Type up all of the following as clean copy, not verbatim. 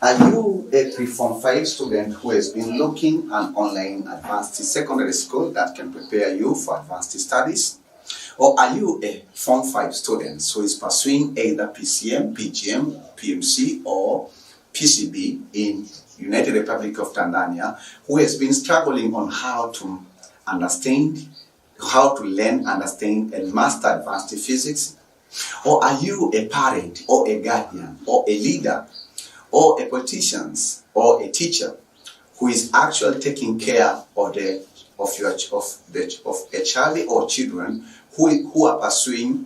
Are you a pre-Form 5 student who has been looking at online advanced secondary school that can prepare you for advanced studies? Or are you a Form 5 student who is pursuing either PCM, Pgm Pmc or PCB in United Republic of Tanzania, who has been struggling on how to understand, how to learn, understand and master advanced physics? Or are you a parent or a guardian or a leader or a politician or a teacher who is actually taking care of a child or children who are pursuing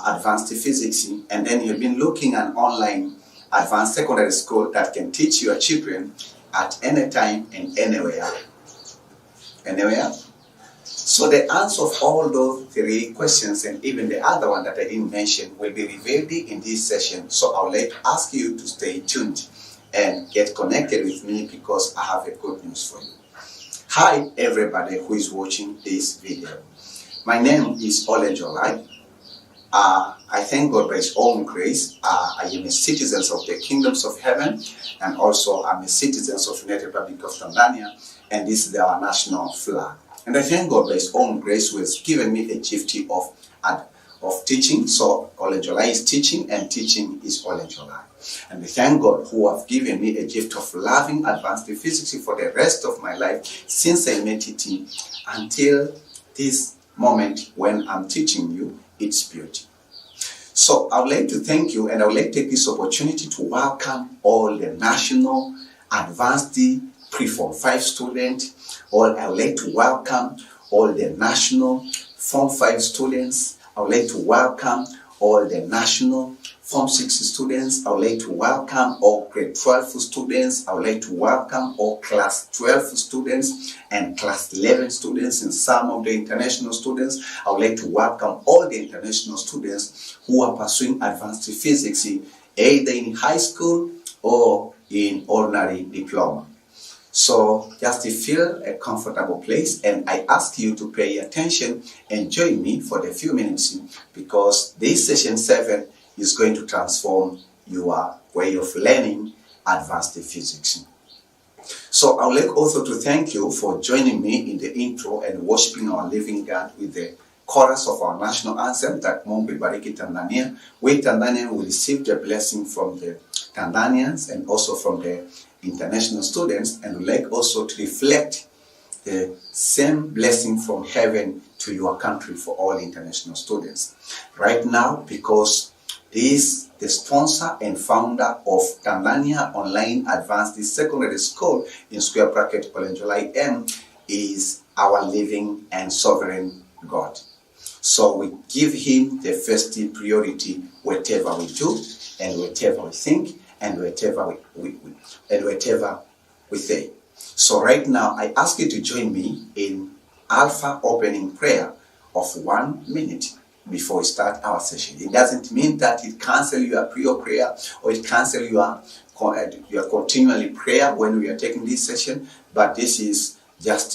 advanced physics, and then you've been looking at online advanced secondary school that can teach your children at any time and anywhere? So the answer of all those three questions and even the other one that I didn't mention will be revealed in this session. So I would like to ask you to stay tuned and get connected with me because I have a good news for you. Hi everybody who is watching this video. My name is Olenjolai. I thank God by His own grace. I am a citizen of the kingdoms of heaven, and also I'm a citizen of the United Republic of Tanzania, and this is our national flag. And I thank God by His own grace who has given me a gift of teaching. So Olenjolai is teaching and teaching is Olenjolai. And I thank God who have given me a gift of loving advanced physics for the rest of my life since I met it until this moment when I'm teaching you its beauty. So I would like to thank you, and I would like to take this opportunity to welcome all the national advanced pre-Form 5 students, or I would like to welcome all the national Form 5 students. I would like to welcome all the national Form 6 students. I would like to welcome all grade 12 students. I would like to welcome all class 12 students and class 11 students and some of the international students. I would like to welcome all the international students who are pursuing advanced physics either in high school or in ordinary diploma. So just feel a comfortable place, and I ask you to pay attention and join me for the few minutes because this session 7 is going to transform your way of learning advanced physics. So I would like also to thank you for joining me in the intro and worshiping our living God with the chorus of our national anthem that Mungu ibariki Tanzania. We Tanzanians will receive the blessing from the Tanzanians and also from the international students, and would like also to reflect the same blessing from heaven to your country for all international students. Right now, because this the sponsor and founder of Tanzania Online Advanced Secondary School in square bracket OLENJOLAIM is our living and sovereign God. So we give Him the first priority whatever we do and whatever we think and whatever we say. So right now, I ask you to join me in Alpha opening prayer of 1 minute before we start our session. It doesn't mean that it cancels your prayer or it cancels your continually prayer when we are taking this session, but this is just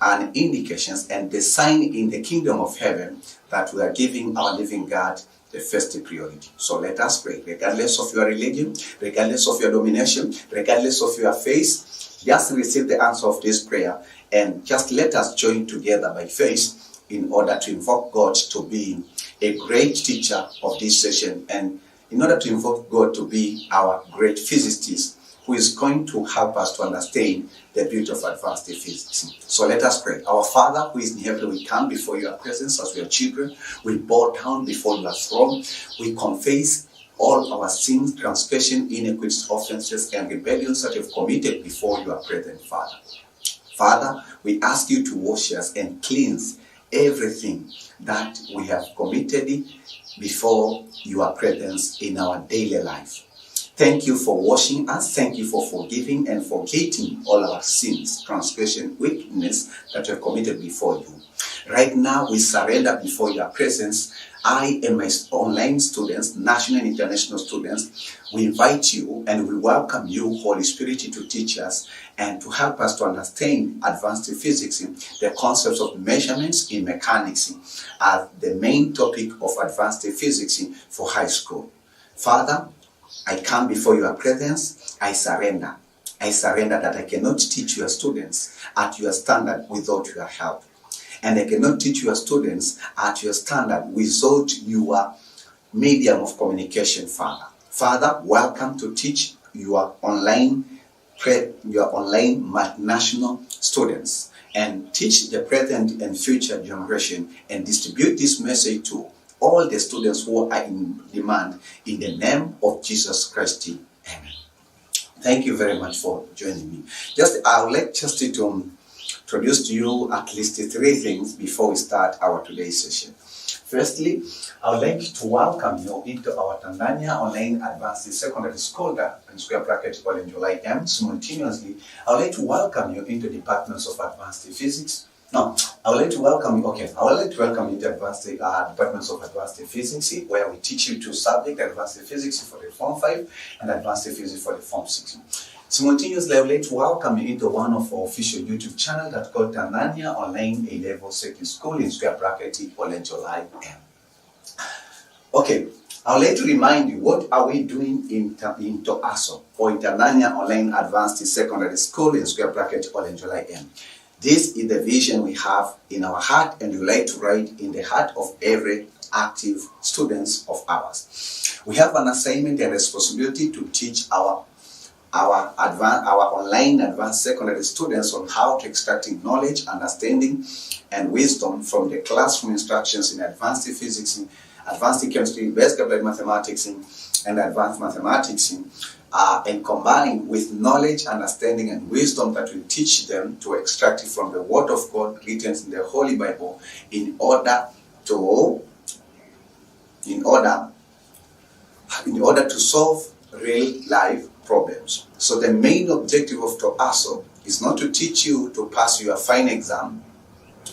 an indication and the sign in the kingdom of heaven that we are giving our living God the first priority. So let us pray. Regardless of your religion, regardless of your domination, regardless of your faith, just receive the answer of this prayer and just let us join together by faith in order to invoke God to be a great teacher of this session, and in order to invoke God to be our great physicist who is going to help us to understand the beauty of advanced physics. So let us pray. Our Father who is in heaven, we come before your presence as your children. We bow down before your throne. We confess all our sins, transgression, iniquities, offenses, and rebellions that we have committed before your presence, Father. Father, we ask you to wash us and cleanse everything that we have committed before your presence in our daily life. Thank you for washing us. Thank you for forgiving and forgetting all our sins, transgression, wickedness that we have committed before you. Right now, we surrender before your presence. I and my online students, national and international students, we invite you and we welcome you, Holy Spirit, to teach us and to help us to understand advanced physics, the concepts of measurements in mechanics are the main topic of advanced physics for high school. Father, I come before your presence, I surrender. I surrender that I cannot teach your students at your standard without your help. And I cannot teach your students at your standard without your medium of communication, Father. Father, welcome to teach your online national students and teach the present and future generation and distribute this message to all the students who are in demand in the name of Jesus Christ. Amen. Thank you very much for joining me. I would like just to introduce to you at least 3 things before we start our today's session. Firstly, I would like to welcome you into our Tanzania Online Advanced Secondary School and square bracket OLENJOLAIM. Simultaneously, I would like to welcome you into departments of advanced physics. I would like to welcome you into advanced departments of advanced physics, where we teach you 2 subjects: advanced physics for the Form 5 and advanced physics for the Form 6. Simultaneously, I would like to welcome you into one of our official YouTube channel that's called Tanzania Online A-Level Secondary School in square bracket OLENJOLAIM. Okay, I would like to remind you, what are we doing in TOASO, or Tanzania Online Advanced Secondary School in square bracket OLENJOLAIM? This is the vision we have in our heart, and we like to write in the heart of every active students of ours. We have an assignment and responsibility to teach our online advanced secondary students on how to extract knowledge, understanding, and wisdom from the classroom instructions in advanced physics, advanced chemistry, basic applied mathematics, and advanced mathematics, and combine with knowledge, understanding, and wisdom that we teach them to extract it from the Word of God written in the Holy Bible in order to solve real life problems. So the main objective of TOASO is not to teach you to pass your final exam,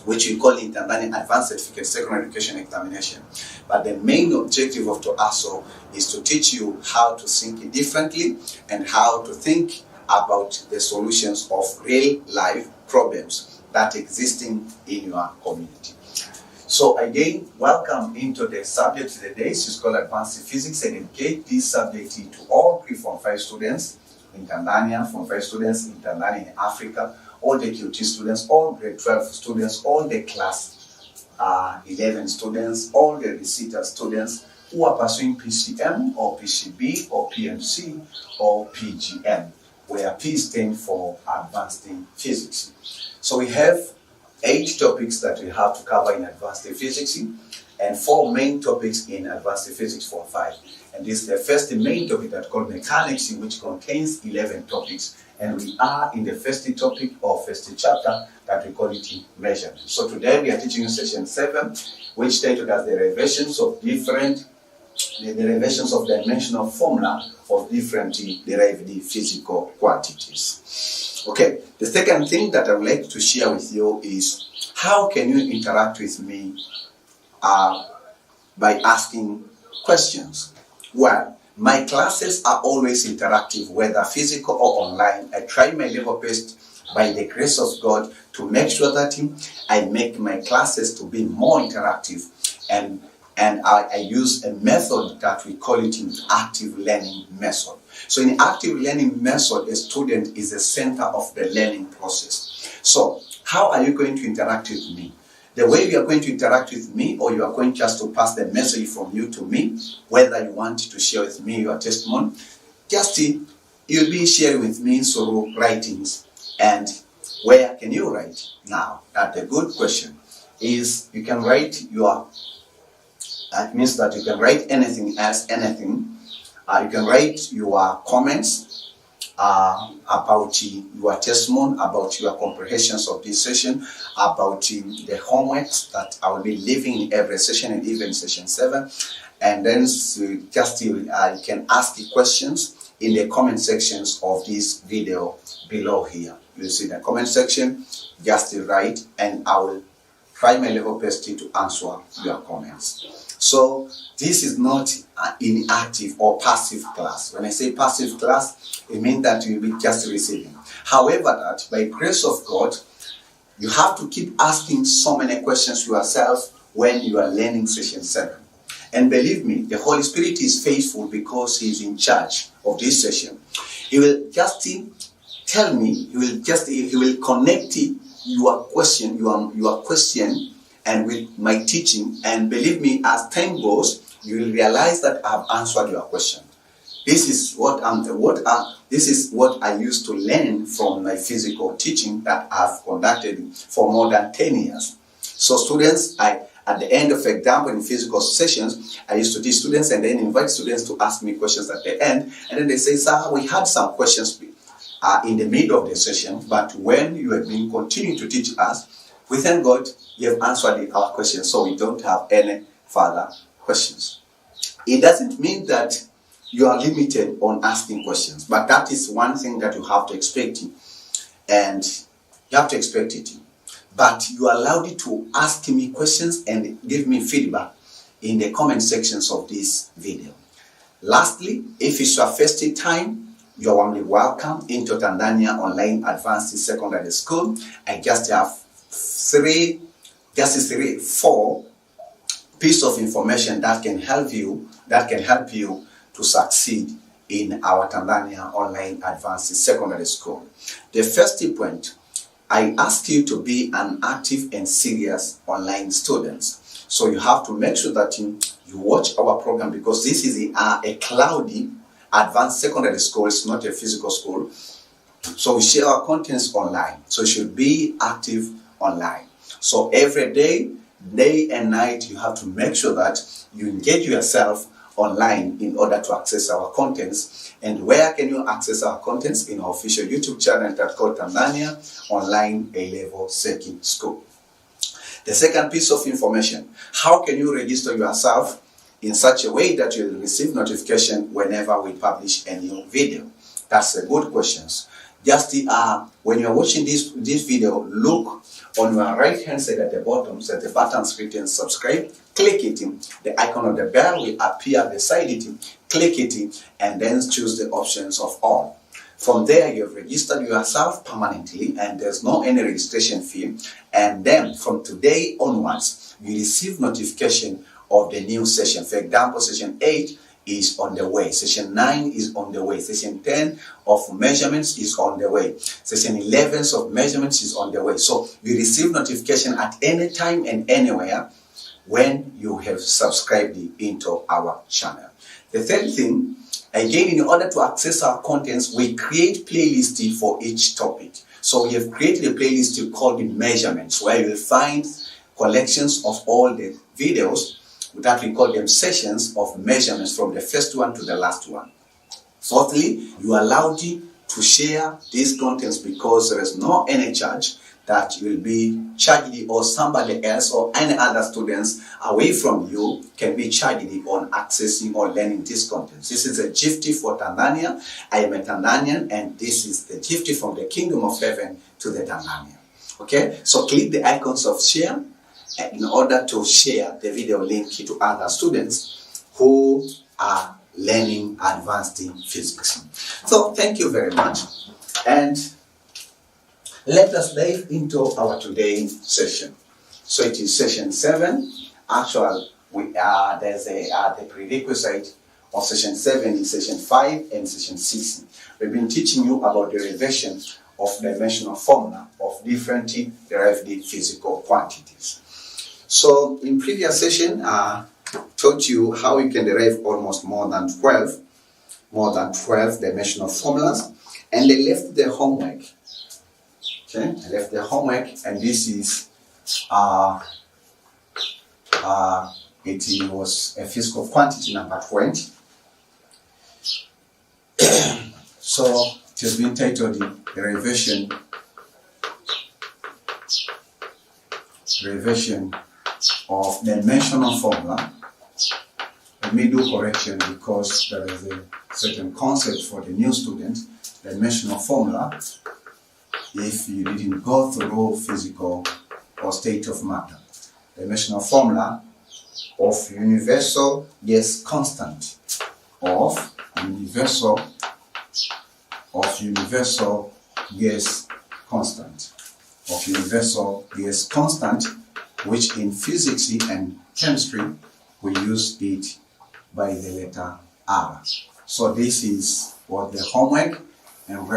which we call in Tanzania Advanced Certificate Secondary Education Examination. But the main objective of TOASO is to teach you how to think differently and how to think about the solutions of real life problems that existing in your community. So again, welcome into the subject today. It's called Advanced Physics. I dedicate this subject to all pre-Form 5 students in Tanzania, Form 5 students in Tanzania in Africa, all the QT students, all grade 12 students, all the class 11 students, all the reciter students who are pursuing PCM or PCB or PMC or Pgm, where P stands for Advanced Physics. So we have 8 topics that we have to cover in advanced physics and 4 main topics in advanced physics for 5. And this is the first main topic that's called mechanics, which contains 11 topics. And we are in the first topic or first chapter that we call it measurement. So today we are teaching you session 7, which titled as the derivations of dimensional formula of different derived physical quantities. Okay, the second thing that I would like to share with you is how can you interact with me by asking questions. Well, my classes are always interactive, whether physical or online. I try my level best by the grace of God to make sure that I make my classes to be more interactive, and I use a method that we call it an active learning method. So in active learning method, a student is the center of the learning process. So how are you going to interact with me? The way you are going to interact with me, or you are going just to pass the message from you to me, whether you want to share with me your testimony, just you'll be sharing with me through writings. And where can you write? Now, that's a good question. Is you can write that means that you can write anything as anything. You can write your comments about your testimony, about your comprehensions of this session, about the homeworks that I will be leaving in every session and even session 7. And then you can ask the questions in the comment sections of this video below here. You see the comment section, just write, and I will try my level best to answer your comments. So this is not an inactive or passive class. When I say passive class, it means that you'll be just receiving. However, that by grace of God, you have to keep asking so many questions to yourself when you are learning session 7. And believe me, the Holy Spirit is faithful because He is in charge of this session. He will just tell me, He will connect your question, your question, and with my teaching. And believe me, as time goes, you will realize that I have answered your question. This is what I used to learn from my physical teaching that I've conducted for more than 10 years. So students, at the end of example in physical sessions, I used to teach students and then invite students to ask me questions at the end. And then they say, sir, we had some questions in the middle of the session, but when you have been continuing to teach us, we thank God you have answered our questions, so we don't have any further questions. It doesn't mean that you are limited on asking questions, but that is one thing that you have to expect, and you have to expect it. But you are allowed to ask me questions and give me feedback in the comment sections of this video. Lastly, if it's your first time, you are warmly welcome into Tanzania Online Advanced Secondary School. I just have four pieces of information that can help you to succeed in our Tanzania Online Advanced Secondary School. The first point, I ask you to be an active and serious online student. So you have to make sure that you watch our program, because this is a cloudy advanced secondary school. It's not a physical school. So we share our contents online. So you should be active online. So every day and night, you have to make sure that you engage yourself online in order to access our contents. And where can you access our contents? In our official YouTube channel that's called Tanzania Online A-Level Second School. The second piece of information, how can you register yourself in such a way that you will receive notification whenever we publish a new video? That's a good question. Just when you're watching this video, look on your right hand side at the bottom, set the button written subscribe, click it, the icon of the bell will appear beside it, click it, and then choose the options of all. From there, you have registered yourself permanently and there's no any registration fee. And then from today onwards, you receive notification of the new session. For example, session 8 is on the way. Session 9 is on the way. Session 10 of measurements is on the way. Session 11 of measurements is on the way. So you receive notification at any time and anywhere when you have subscribed into our channel. The third thing, again, in order to access our contents, we create playlists for each topic. So we have created a playlist called the measurements, where you will find collections of all the videos that we call them sessions of measurements from the first one to the last one. Fourthly, you are allowed to share these contents because there is no any charge that will be charged, or somebody else or any other students away from you can be charged on accessing or learning these contents. This is a gift for Tanzania. I am a Tanzanian, and this is the gift from the kingdom of heaven to the Tanzania. Okay, so click the icons of share in order to share the video link to other students who are learning advanced physics. So thank you very much, and let us dive into our today's session. So it is session 7. Actually, there's the prerequisite of session 7 in session 5 and session 6. We've been teaching you about the derivation of dimensional formula of different derived physical quantities. So in previous session, I taught you how you can derive almost more than 12 dimensional formulas, and they left the homework. Okay, I left the homework, and this is it was a physical quantity number 20. So it has been titled the derivation of dimensional formula. Let me do correction because there is a certain concept for the new student. Dimensional formula, if you didn't go through physical or state of matter. Dimensional formula of universal gas constant, of universal gas constant, which in physics and chemistry we use it by the letter R. So this is what the homework, and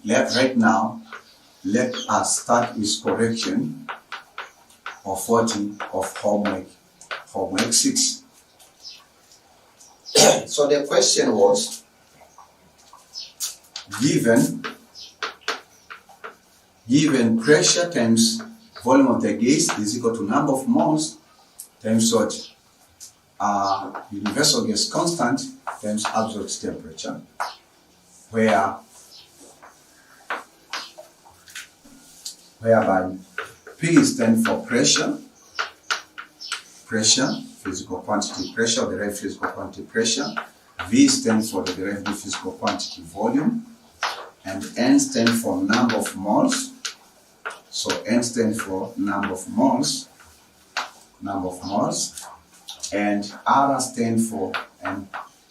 right now, let us start with correction of 40 of homework 6. So the question was, given pressure times volume of the gas is equal to number of moles times what? Universal gas constant times absolute temperature, whereby P stands for pressure, physical quantity pressure, or derived physical quantity pressure. V stands for the derived physical quantity volume, and N stands for number of moles. So N stands for number of moles, and R stands for, and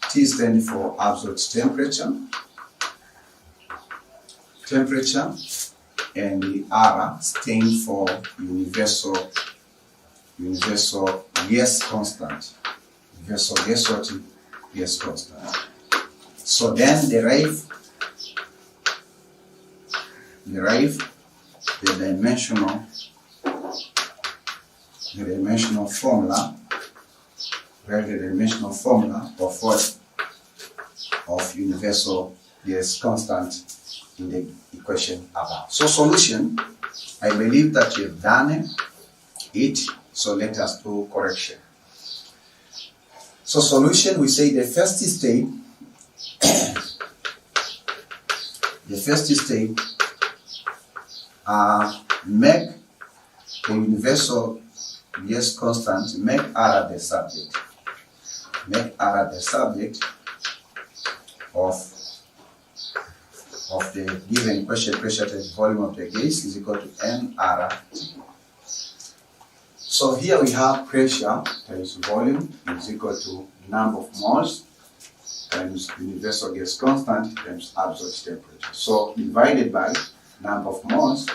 T stands for absolute temperature, and the R stands for universal gas constant, gas constant. So then derive the dimensional formula of what? Of universal gas constant in the equation above. So solution, I believe that you've done it, so let us do correction. So solution, we say the first state make the universal gas constant, make R the subject. Make R the subject of the given question, pressure times volume of the gas is equal to nRT. So here we have pressure times volume is equal to number of moles times universal gas constant times absolute temperature. So divided by number of moles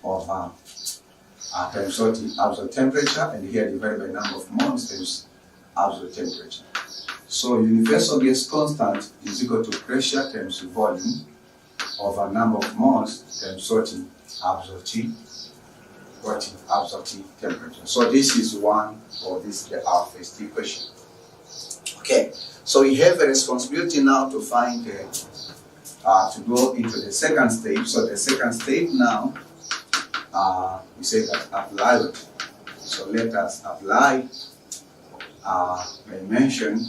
over times absolute temperature, and here divided by number of moles times absolute temperature. So universal gas constant is equal to pressure times volume over number of moles times absolute temperature. So this is one, or this is our first equation. Okay, so we have a responsibility now to find to go into the second stage. So the second stage now, we say that apply. So let us apply dimension,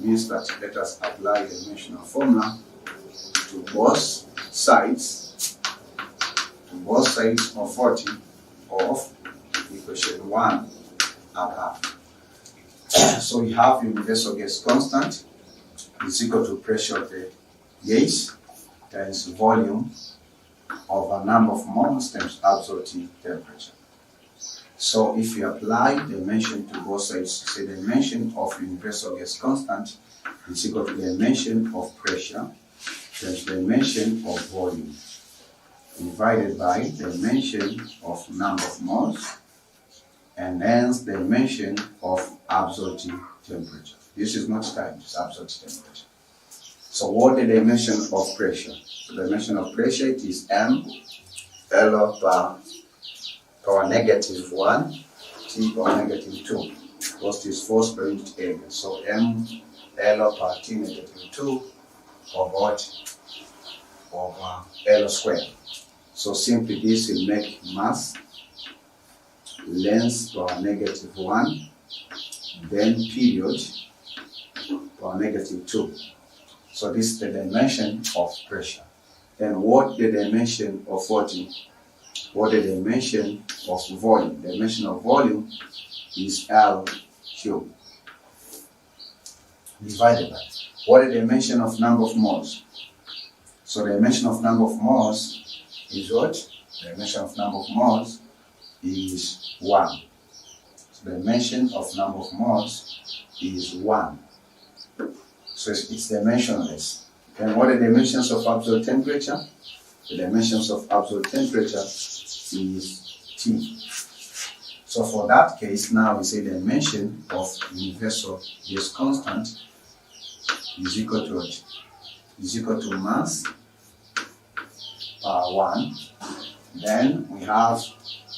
means that let us apply the dimensional formula to both sides of 40 of equation 1 above. So we have universal gas constant is equal to pressure of the gas times volume over number of moles times absolute temperature. So if you apply dimension to both sides, say dimension of universal gas constant is equal to dimension of pressure times dimension of volume divided by dimension of number of moles and hence dimension of absolute temperature. This is not time, it's absolute temperature. So what the dimension of pressure? The dimension of pressure, it is M L power negative 1 T power negative 2, because this force per unit area. So M L power T negative 2 over what? Over L squared. So simply this will make mass length power negative 1, then period power negative 2. So this is the dimension of pressure. Then what the dimension of 40? What the dimension of volume? The dimension of volume is L cubed divided by what the dimension of number of moles? So the dimension of number of moles is what? The dimension of number of moles is 1. So the dimension of number of moles is 1. So it's dimensionless. And what are the dimensions of absolute temperature? The dimensions of absolute temperature is T. So So for that case, now we say the dimension of universal gas constant is equal to what? Is equal to mass power 1. Then we have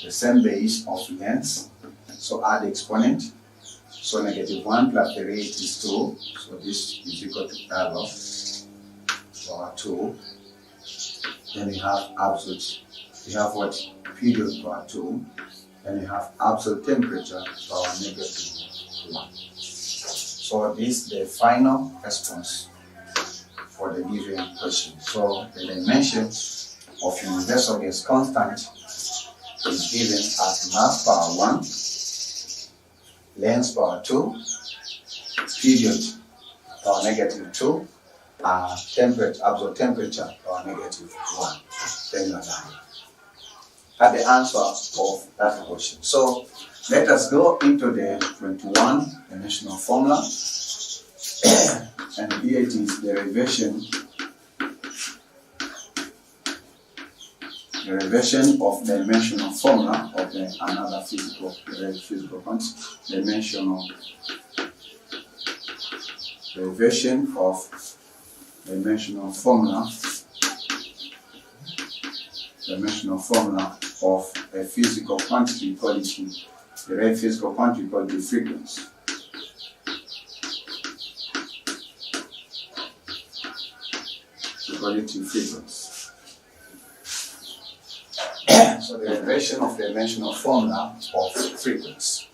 the same base of length. So add the exponent. So negative 1 plus the rate is 2. So this is equal to L of power 2. Then we have absolute. We have what? Period power 2. Then we have absolute temperature power negative 1. So this is the final response for the given question. So the dimension of universal gas constant is given as mass power 1, length power 2, period power negative 2, temperature, absolute temperature power negative 1. Then you are done. That's the answer of that question. So let us go into the 21 dimensional formula. And here it is the revision of the dimensional formula of another physical quantity. Dimensional revision of dimensional formula of a physical quantity called the physical quantity called the frequency. Equality frequency. So the derivation of the dimensional formula of frequency.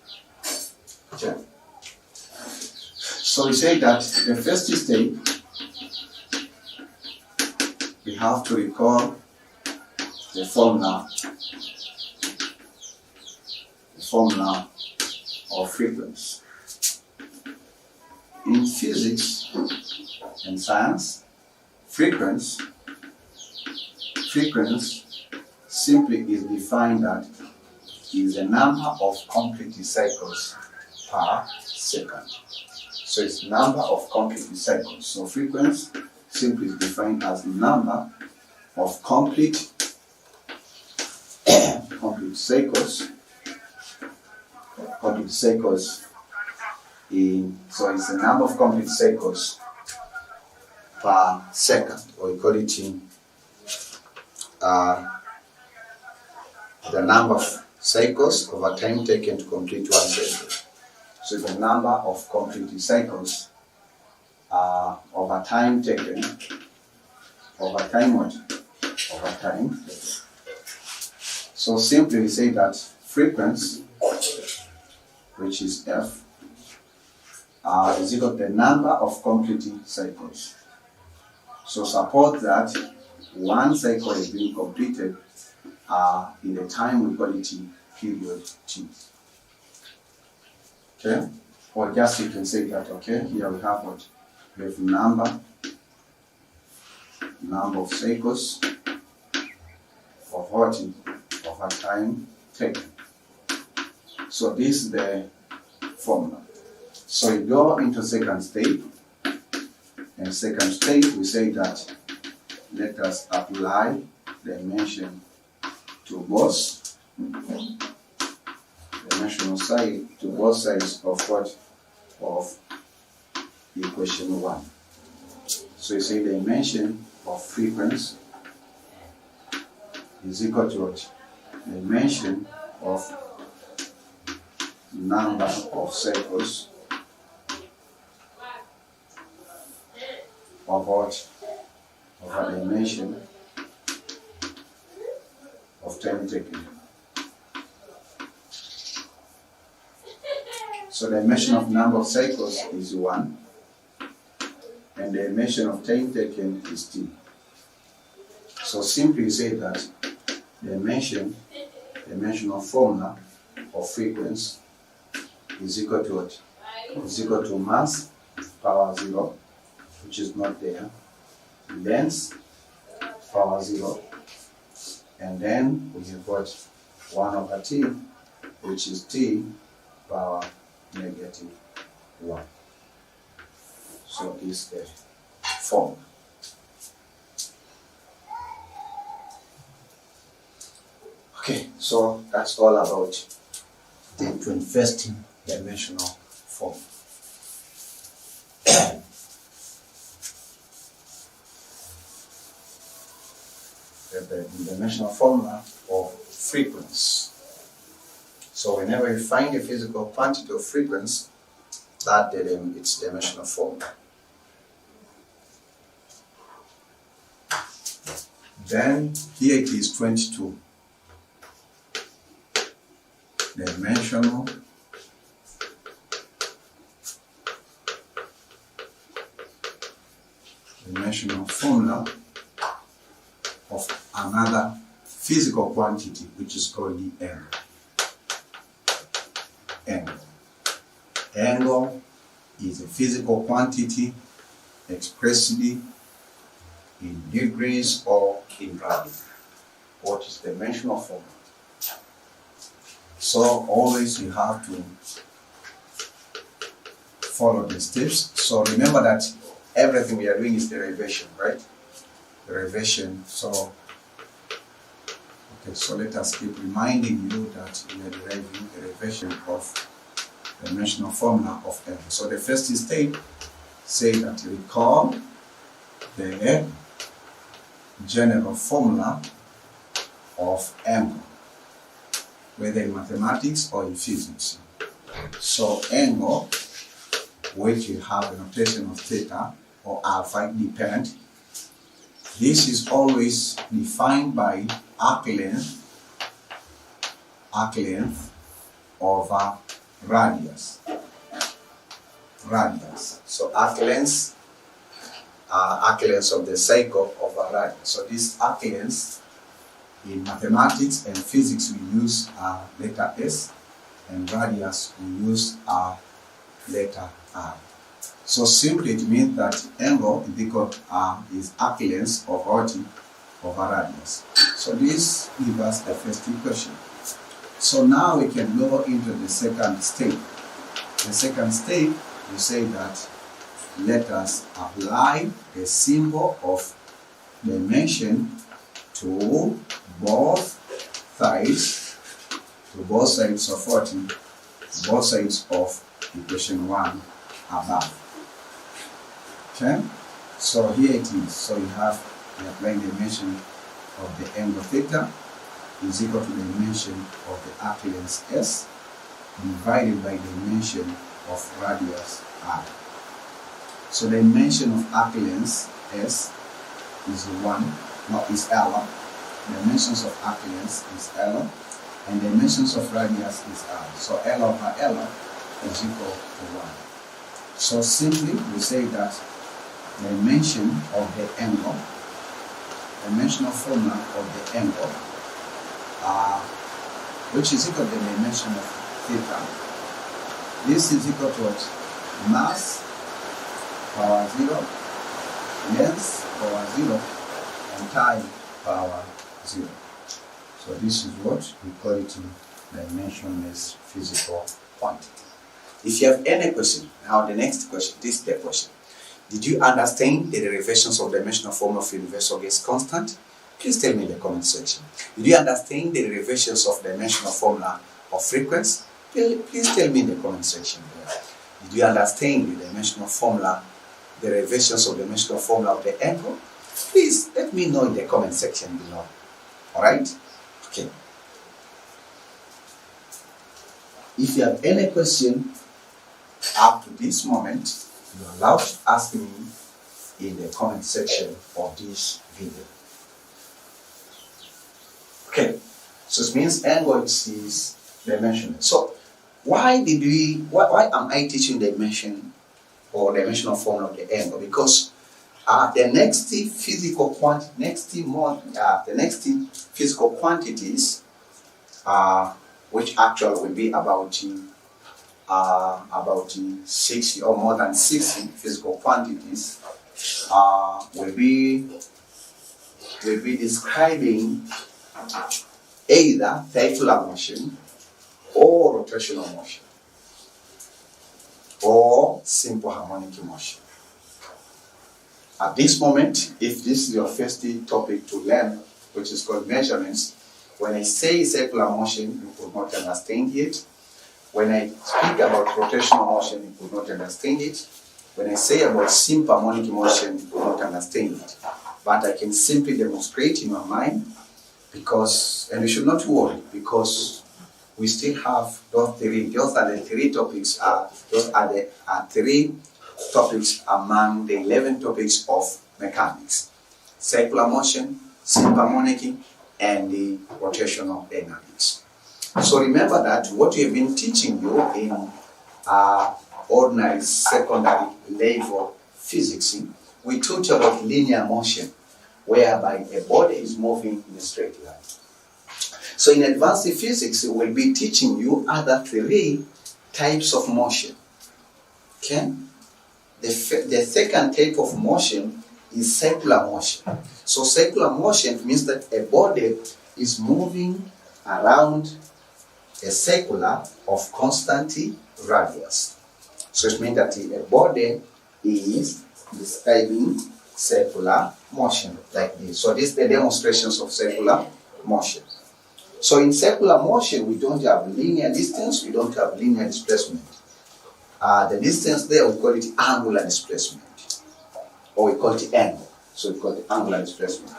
Okay. So we say that the first step, we have to recall the formula of frequency. In physics and science, frequency simply is defined that is the number of complete cycles per second. So it's number of complete cycles. So frequency simply is defined as the number of complete cycles. So it's the number of complete cycles per second, or we call it the number of cycles over time taken to complete one cycle. So the number of complete cycles over time taken. So simply we say that frequency, which is F, is equal to the number of complete cycles. So suppose that one cycle is being completed in the time we call it period T. Okay? Or just you can say that, okay, here we have what? We have number of cycles of what? Of a time taken. So this is the formula. So you go into second state. In second state, we say that let us apply the dimension to both dimensional side to both sides of what? Of equation 1. So you say the dimension of frequency is equal to what? The dimension of number of cycles of what? Of a dimension of time taken. So the dimension of number of cycles is 1, and the dimension of time taken is t. So simply say that the dimensional formula of frequency is equal to what? Is equal to mass power 0, which is not there, length power 0, and then we have got 1 over t, which is t power negative 1. So this is the formula. Okay, so that's all about the 21st dimensional form. The dimensional formula of frequency. So whenever you find a physical quantity of frequency, that its dimensional formula. Then here it is 22. Dimensional formula of another physical quantity, which is called the angle. Angle is a physical quantity expressed in degrees or in radians. What is the dimensional formula? So always you have to follow the steps. So remember that everything we are doing is derivation, right? Derivation. So let us keep reminding you that we are deriving the derivation of the dimensional formula of angle. So the first step says that recall the general formula of angle, whether in mathematics or in physics. So angle, which you have a notation of theta or alpha, depend. This is always defined by arc length over radius. So arc length of the cycle over radius. So this arc length in mathematics and physics we use letter S, and radius we use letter R. So simply it means that angle is equal is arc length over radius. So this gives us the first equation. So now we can go into the second step. The second step, we say that let us apply the symbol of dimension to both sides of what? Both sides of equation 1 above. Okay? So here it is. So you have the applying dimension of the angle theta is equal to the dimension of the arc length S divided by the dimension of radius R. So the dimension of arc length S is is L. The dimensions of arc length is L, and the dimensions of radius is R. So L over L is equal to 1. So simply we say that the dimension of the angle, dimensional formula of the angle, which is equal to the dimension of theta. This is equal to what? Mass power 0, length power 0, and time power 0. So this is what we call it dimensionless physical quantity. If you have any question, now the next question, this is the question. Did you understand the derivations of dimensional formula of universal gas constant? Please tell me in the comment section. Did you understand the derivations of dimensional formula of frequency? Please tell me in the comment section there. Did you understand the dimensional formula, the derivations of dimensional formula of the angle? Please let me know in the comment section below. Alright? Okay. If you have any question up to this moment, you are allowed to ask me in the comment section of this video. Okay, so it means angle is dimensional. So why am I teaching dimension or dimensional formula of the angle? Because the next physical quantities, which actually will be about 60 or more than 60 physical quantities, will be describing either circular motion or rotational motion or simple harmonic motion. At this moment, if this is your first topic to learn, which is called measurements, when I say circular motion, you will not understand it. When I speak about rotational motion, you will not understand it. When I say about simple harmonic motion, you will not understand it. But I can simply demonstrate in your mind, because, and you should not worry, because we still have those three. Those are the three topics. Those are the three topics among the 11 topics of mechanics: circular motion, simple harmonic, and the rotational dynamics. So remember that what we have been teaching you in ordinary secondary level physics, we taught you about linear motion, whereby a body is moving in a straight line. So in advanced physics, we'll be teaching you other three types of motion. Okay? The second type of motion is circular motion. So circular motion means that a body is moving around a circular of constant radius. So it means that a body is describing circular motion like this. So these are the demonstrations of circular motion. So in circular motion, we don't have linear distance, we don't have linear displacement. The distance there, we call it angular displacement, or we call it angle. So we call it angular displacement.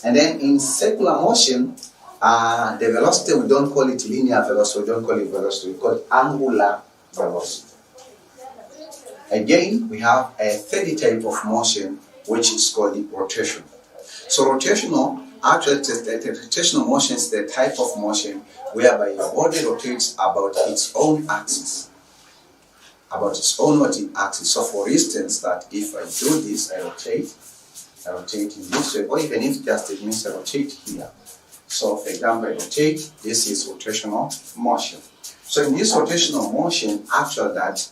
And then in circular motion, the velocity, we don't call it linear velocity, we don't call it velocity, we call it angular velocity. Again, we have a third type of motion, which is called the rotational. So rotational, actually, the rotational motion is the type of motion whereby your body rotates about its own axis. About its own axis. So for instance, that if I do this, I rotate in this way, or even if just it means I rotate here. So for example, I rotate, this is rotational motion. So in this rotational motion, actually that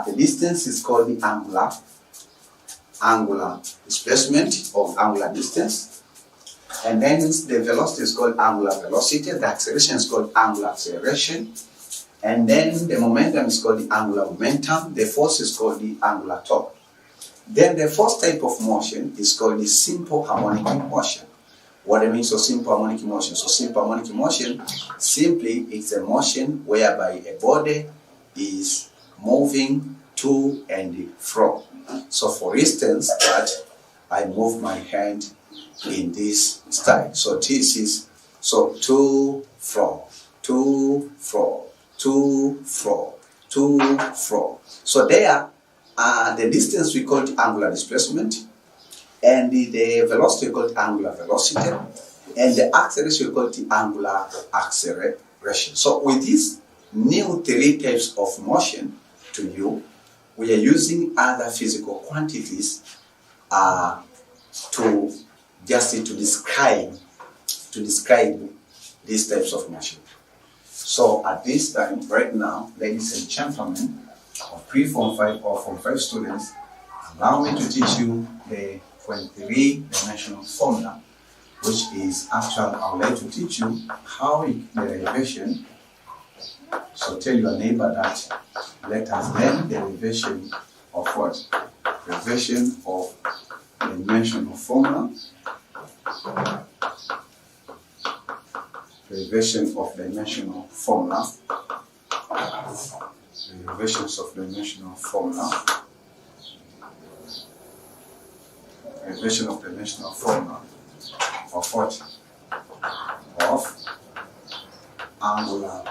the distance is called the angular displacement or angular distance. And then the velocity is called angular velocity, the acceleration is called angular acceleration, and then the momentum is called the angular momentum, the force is called the angular torque. Then the first type of motion is called the simple harmonic motion. What I mean, so simple harmonic motion? So simple harmonic motion simply is a motion whereby a body is moving to and fro. So for instance, that I move my hand in this style. So this is, so to, fro, to, fro, to, fro, to, fro. So there, the distance we call it angular displacement, and the velocity we call it angular velocity, and the acceleration we call it the angular acceleration. So with these new three types of motion to you, we are using other physical quantities to describe these types of motion. So at this time, right now, ladies and gentlemen, of pre-form 5 or form 5 students, allow me to teach you the 23-dimensional formula, which is actually, I would like to teach you how the derivation. So tell your neighbor that let us learn the derivation of what? Derivation of dimensional formula. Derivation of dimensional formula. Derivations of dimensional formula. Derivation of dimensional formula of what? Of angular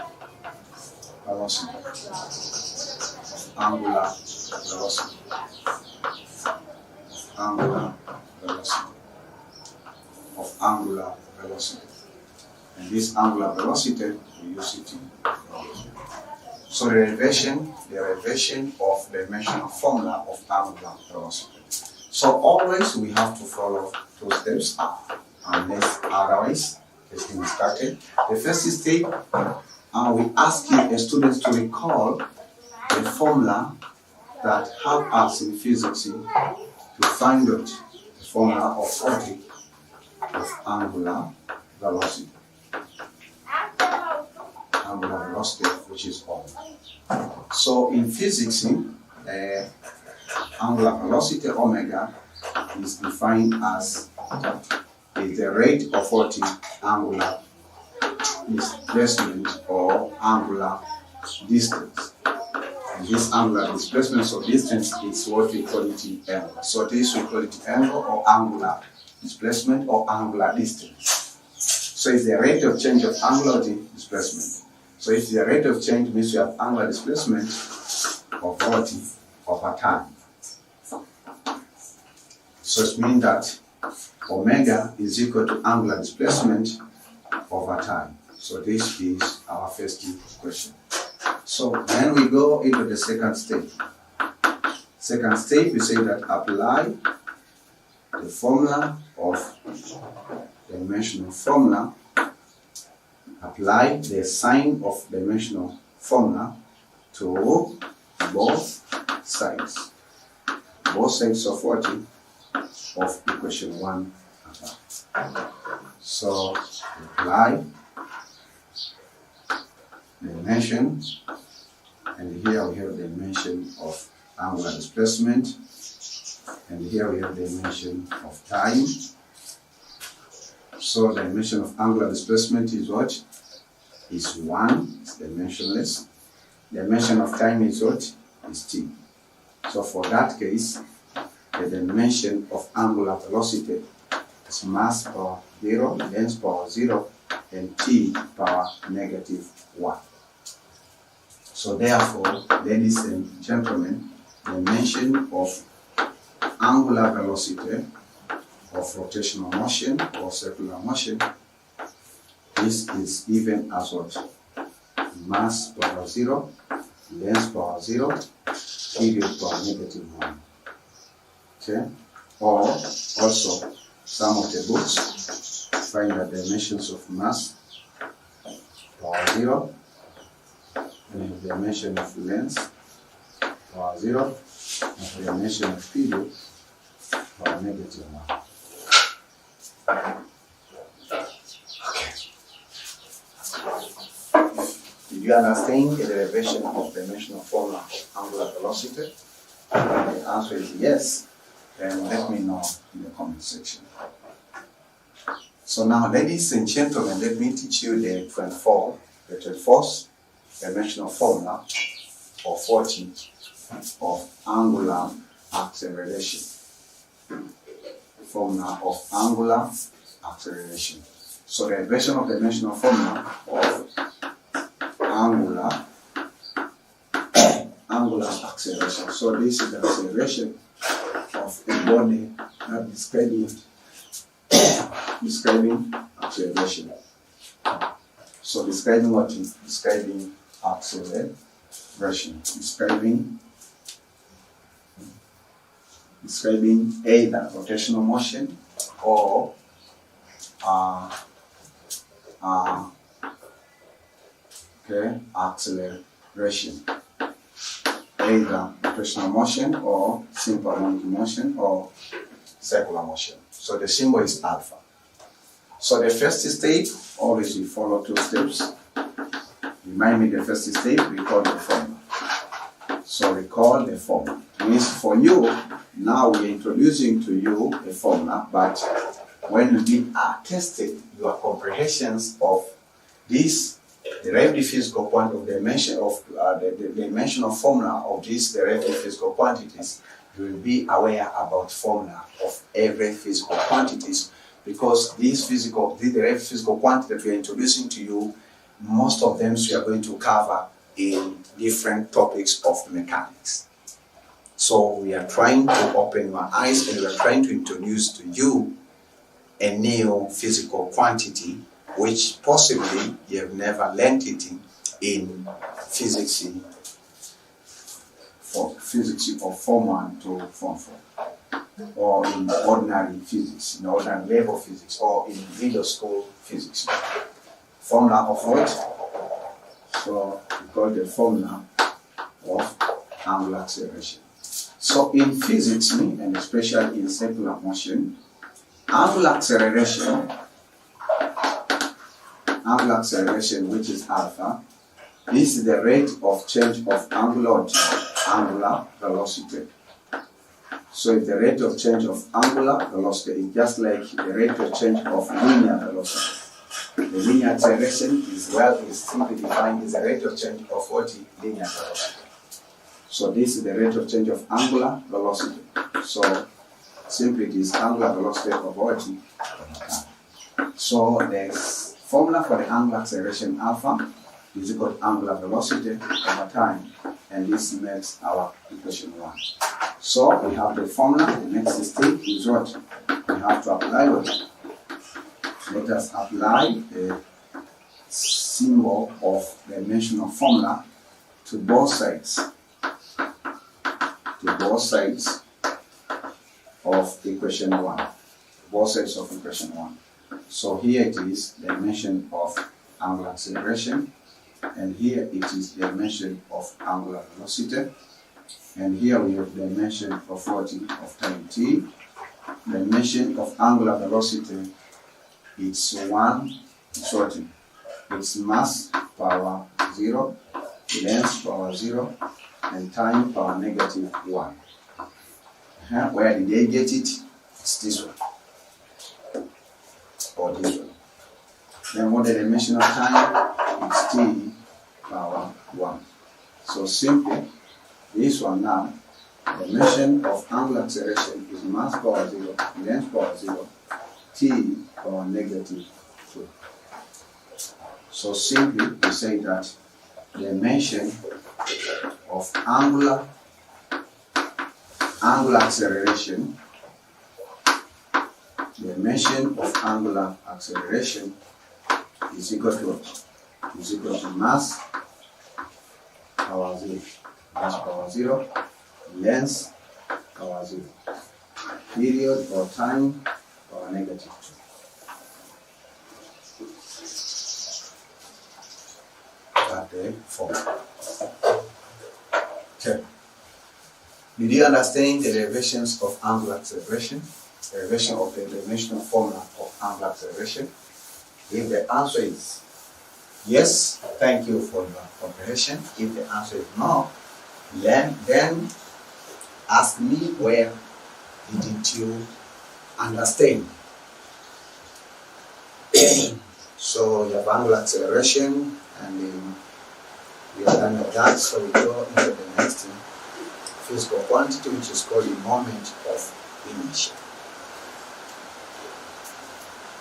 velocity. Angular velocity. Angular velocity. Of angular velocity. And this angular velocity, we use it in. So the derivation of dimensional formula of angular velocity. So always we have to follow 2 steps unless otherwise it's been started. The first step, we ask the students to recall the formula that help us in physics to find out the formula of angular velocity. Angular velocity, which is omega. So in physics, angular velocity omega is defined as the rate of what is angular displacement or angular distance. And this angular displacement, so distance is what we call it angle. So this we call it angle or angular displacement or angular distance. So it's the rate of change of angular displacement. So if the rate of change means we have angular displacement of what over time. So it means that omega is equal to angular displacement over time. So this is our first question. So then we go into the second step. Second step, we say that apply the formula of dimensional formula. Apply the sign of dimensional formula to both sides. Both sides of what? Of equation 1 above. So apply dimension, and here we have dimension of angular displacement, and here we have dimension of time. So dimension of angular displacement is what? Is 1, it's dimensionless. Dimension of time is what? Is t. So for that case, the dimension of angular velocity is mass power 0, length power 0, and t power -1. So therefore, ladies and gentlemen, dimension of angular velocity of rotational motion or circular motion, this is given as what? Mass power 0, length power 0, period power -1. Okay? Or also, some of the books find the dimensions of mass power 0, and the dimension of length power 0, and the dimension of period power -1. Okay. Did you understand the derivation of dimensional formula of angular velocity? The answer is yes. Then let me know in the comment section. So now, ladies and gentlemen, let me teach you the 24th dimensional formula of what? Of angular acceleration. Formula of angular acceleration. So the derivation of the dimensional formula of angular acceleration. So this is the acceleration of a body describing acceleration. So describing what? Describing acceleration. Describing either rotational motion or acceleration. Either rotational motion or simple harmonic motion or circular motion. So the symbol is alpha. So the first step, always we follow 2 steps. Remind me the first step, recall the formula. So recall the formula. Means for you, now we're introducing to you a formula, but when you did tested your comprehensions of this derivative physical quantity of dimension of the dimensional formula of these derivative physical quantities, you will be aware about formula of every physical quantities, because these derivative physical quantity that we are introducing to you, most of them we are going to cover in different topics of mechanics. So we are trying to open your eyes, and we are trying to introduce to you a new physical quantity which possibly you have never learnt it in physics of Form 1 to Form 4, or in ordinary physics, in ordinary level physics, or in middle school physics. Formula of what? So we call the formula of angular acceleration. So in physics, and especially in circular motion, angular acceleration, which is alpha, is the rate of change of angular velocity. So if the rate of change of angular velocity is just like the rate of change of linear velocity. The linear acceleration is simply defined as the rate of change of linear velocity. So this is the rate of change of angular velocity. So simply it is angular velocity of So the formula for the angular acceleration alpha is equal to angular velocity over time, and this makes our equation 1. So we have the formula. The next step is what? We have to apply what? Let us apply the symbol of the dimensional formula to both sides. To both sides of equation 1. Both sides of equation 1. So here it is the dimension of angular acceleration, and here it is the dimension of angular velocity, and here we have the dimension of time t. The dimension of angular velocity is 1 sorting. It's mass power 0, length power 0, and time power -1. Where did they get it? It's this one. Or this one. Then what the dimension of time is t power 1. So simply, this one now, the dimension of angular acceleration is mass power 0, length power 0, t power -2. So simply, we say that the dimension of angular acceleration, the dimension of angular acceleration is equal to mass power 0, mass power 0, length power 0, period or time power -2. The formula. Okay. Did you understand the derivations of angular acceleration? Derivation of the dimensional formula of angular acceleration? If the answer is yes, thank you for your comprehension. If the answer is no, then ask me where didn't you understand? So you have angular acceleration, and we are done with that, so we go into the next physical quantity, which is called the moment of inertia.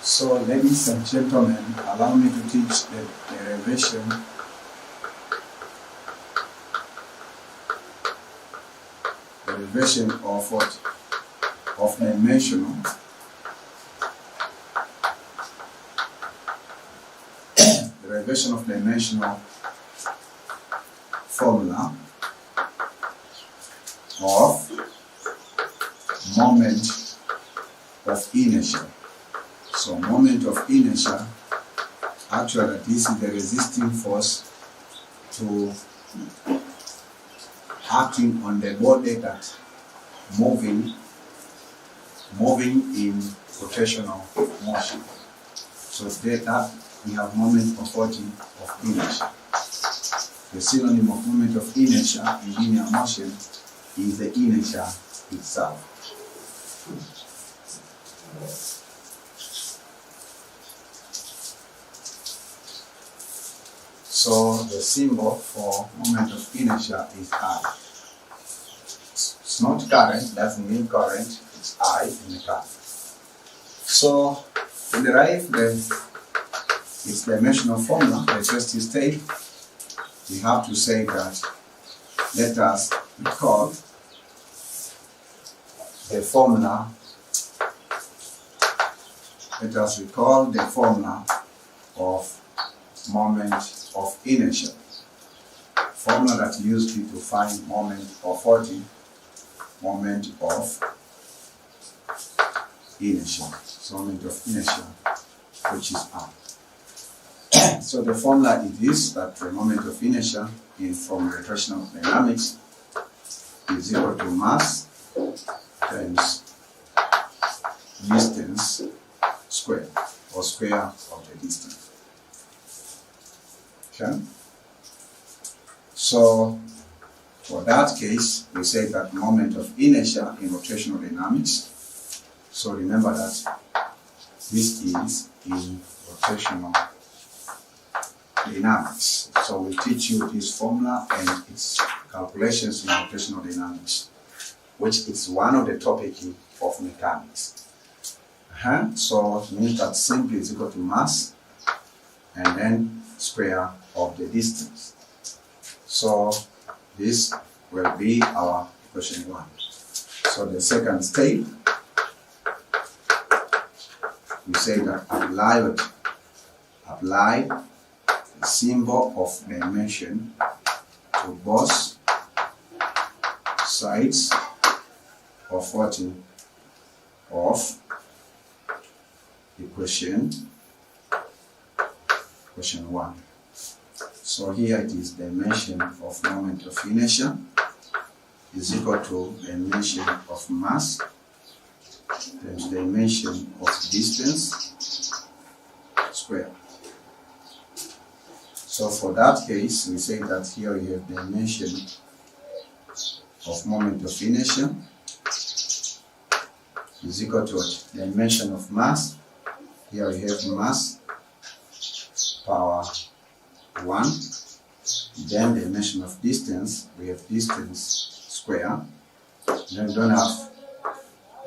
So, ladies and gentlemen, allow me to teach the derivation of what? Of dimensional derivation of dimensional formula of moment of inertia. So moment of inertia, actually this is the resisting force to acting on the body that moving in rotational motion. So that we have moment of inertia. The synonym of moment of inertia in linear motion is the inertia itself. So the symbol for moment of inertia is I. It's not current, doesn't mean current, it's I in the current. So to derive its dimensional formula, the first step, we have to say that let us recall the formula. Let us recall the formula of moment of inertia. Formula that used to find moment of inertia. So moment of inertia, which is I. So the formula is this, that the moment of inertia from rotational dynamics is equal to mass times distance squared, or square of the distance. Okay? So for that case, we say that moment of inertia in rotational dynamics. So remember that this is in rotational dynamics. So we'll teach you this formula and its calculations in rotational dynamics, which is one of the topics of mechanics. So it means that simply is equal to mass and then square of the distance. So this will be our equation 1. So the second step, we say that apply the symbol of dimension to both sides of what? Of equation 1. So here it is dimension of moment of inertia is equal to dimension of mass times dimension of distance square. So for that case, we say that here we have dimension of moment of inertia is equal to what? Dimension of mass. Here we have mass power 1. Then dimension of distance, we have distance square. Then we don't have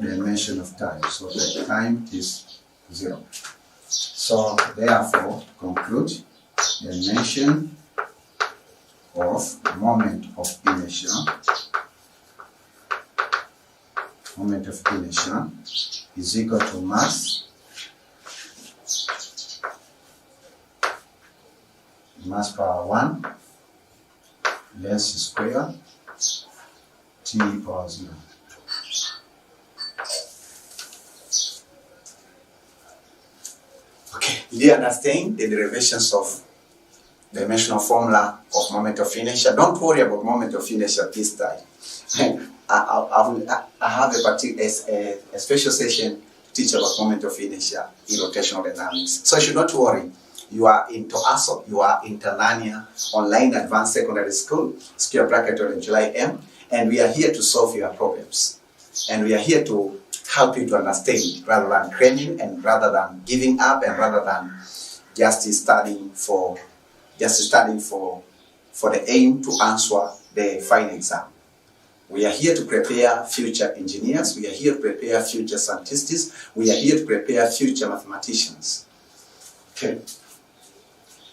dimension of time, so the time is 0. So therefore, conclude dimension of moment of inertia is equal to mass power 1 length square t power 0. Okay, do you understand the derivations of dimensional formula of moment of inertia? Don't worry about moment of inertia this time. I have a special session to teach about moment of inertia in rotational dynamics. So you should not worry. You are in TOASO, you are in TANZANIA Online Advanced Secondary School, square bracket OLENJOLAIM, and we are here to solve your problems. And we are here to help you to understand rather than cramming and rather than giving up and rather than just studying for the aim to answer the final exam. We are here to prepare future engineers, we are here to prepare future scientists, we are here to prepare future mathematicians. Okay.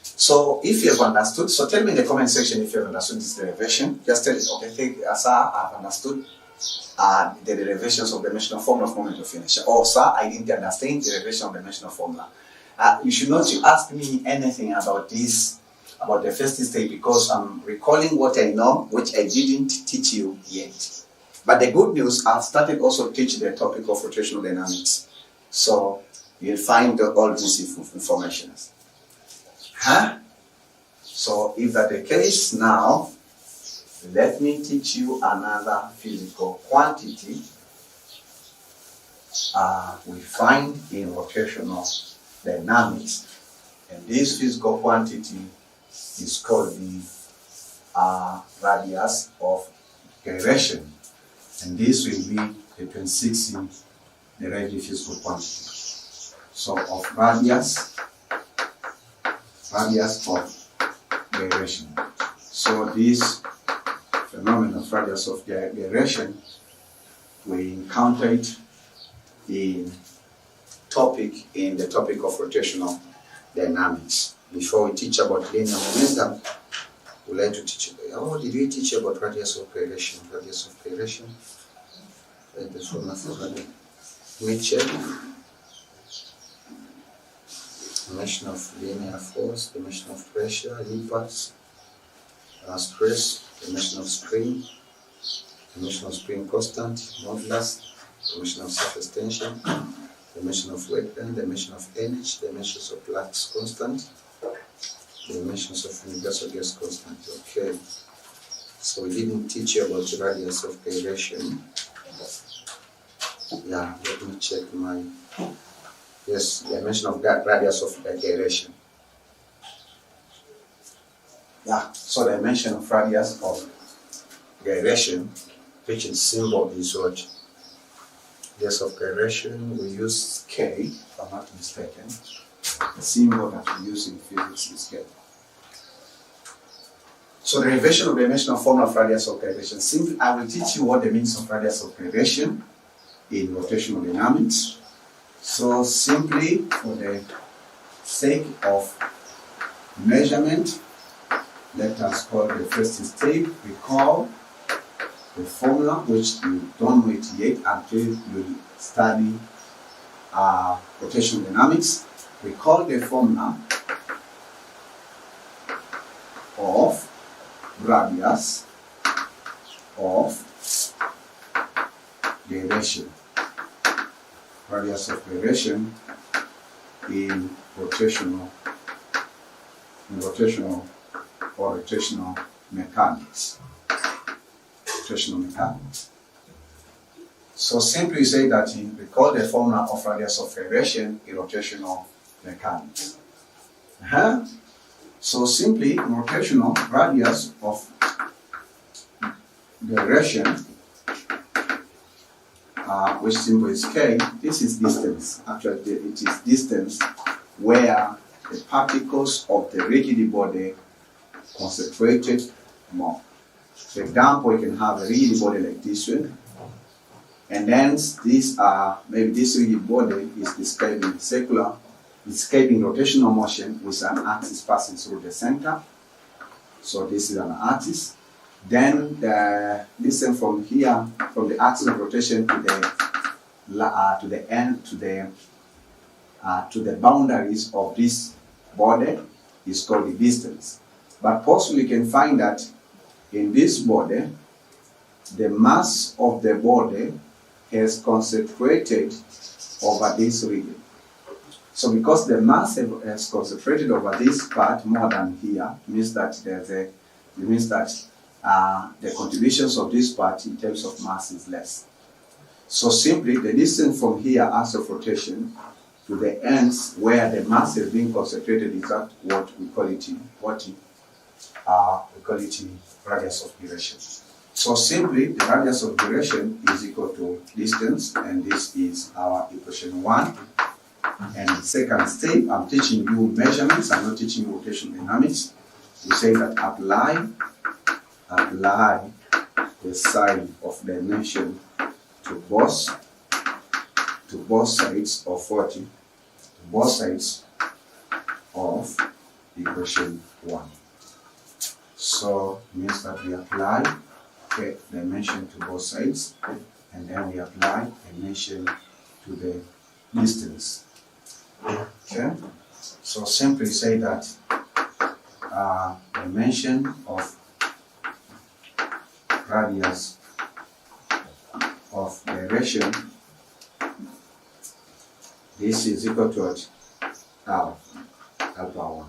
So if you have understood, so tell me in the comment section if you have understood this derivation. Just tell it, okay, sir, I have understood the derivations of the dimensional formula of moment of inertia. Or sir, I didn't understand the derivation of the dimensional formula. You should not ask me anything about this, about the first step, because I'm recalling what I know, which I didn't teach you yet. But the good news, I've started also teaching the topic of rotational dynamics. So you'll find all this information. So if that's the case, now let me teach you another physical quantity we find in rotational dynamics. And this physical quantity is called the radius of gyration. And this will be the 26th derived physical quantity. So of radius of gyration. So this phenomenon of radius of gyration, we encounter it in the topic of rotational dynamics. Before we teach about linear momentum, we like to teach. How did we teach about radius of gyration? Radius of gyration. Let me check. Dimension of linear force, dimension of pressure, impulse, stress, dimension of spring constant, modulus, dimension of surface tension, dimension of weight done, dimension of energy, dimensions of flux constant, dimensions of universal gas constant. Okay, so we didn't teach you about radius of gyration. Yeah, let me check my. Yes, dimension of that radius of gyration. Yeah, so dimension of radius of gyration, which in symbol is what? Radius of gyration, we use K, if I'm not mistaken. The symbol that we use in physics is K. So the derivation of the dimensional formula of radius of gyration. Simply, I will teach you what the means of radius of gyration in rotational dynamics. So simply, for the sake of measurement, let us call the first step, recall the formula, which you don't know it yet until you study rotational dynamics. Recall the formula of radius of gyration. Radius of gyration in rotational mechanics. Rotational mechanics. So simply say that you recall the formula of radius of gyration in rotational mechanics. So simply, in rotational radius of gyration, which symbol is K, this is distance. Actually, it is distance where the particles of the rigid body concentrated more. For example, you can have a rigid body like this one, and then maybe this rigid body is describing rotational motion with an axis passing through the center. So this is an axis. Then the distance from here, from the axis of rotation to the boundaries of this body is called the distance. But possibly you can find that in this body, the mass of the body has concentrated over this region. So because the mass has concentrated over this part more than here, means that the contributions of this part in terms of mass is less. So simply the distance from here, axis of rotation, to the ends where the mass is being concentrated is at what we call it radius of gyration. So simply the radius of gyration is equal to distance, and this is our equation 1. And the second step, I'm teaching you measurements, I'm not teaching you rotational dynamics. We say that apply the sign of dimension to both sides of 40, to both sides of equation 1. So it means that we apply the dimension to both sides, and then we apply dimension to the distance. Okay, so simply say that dimension of radius of gyration, this is equal to L power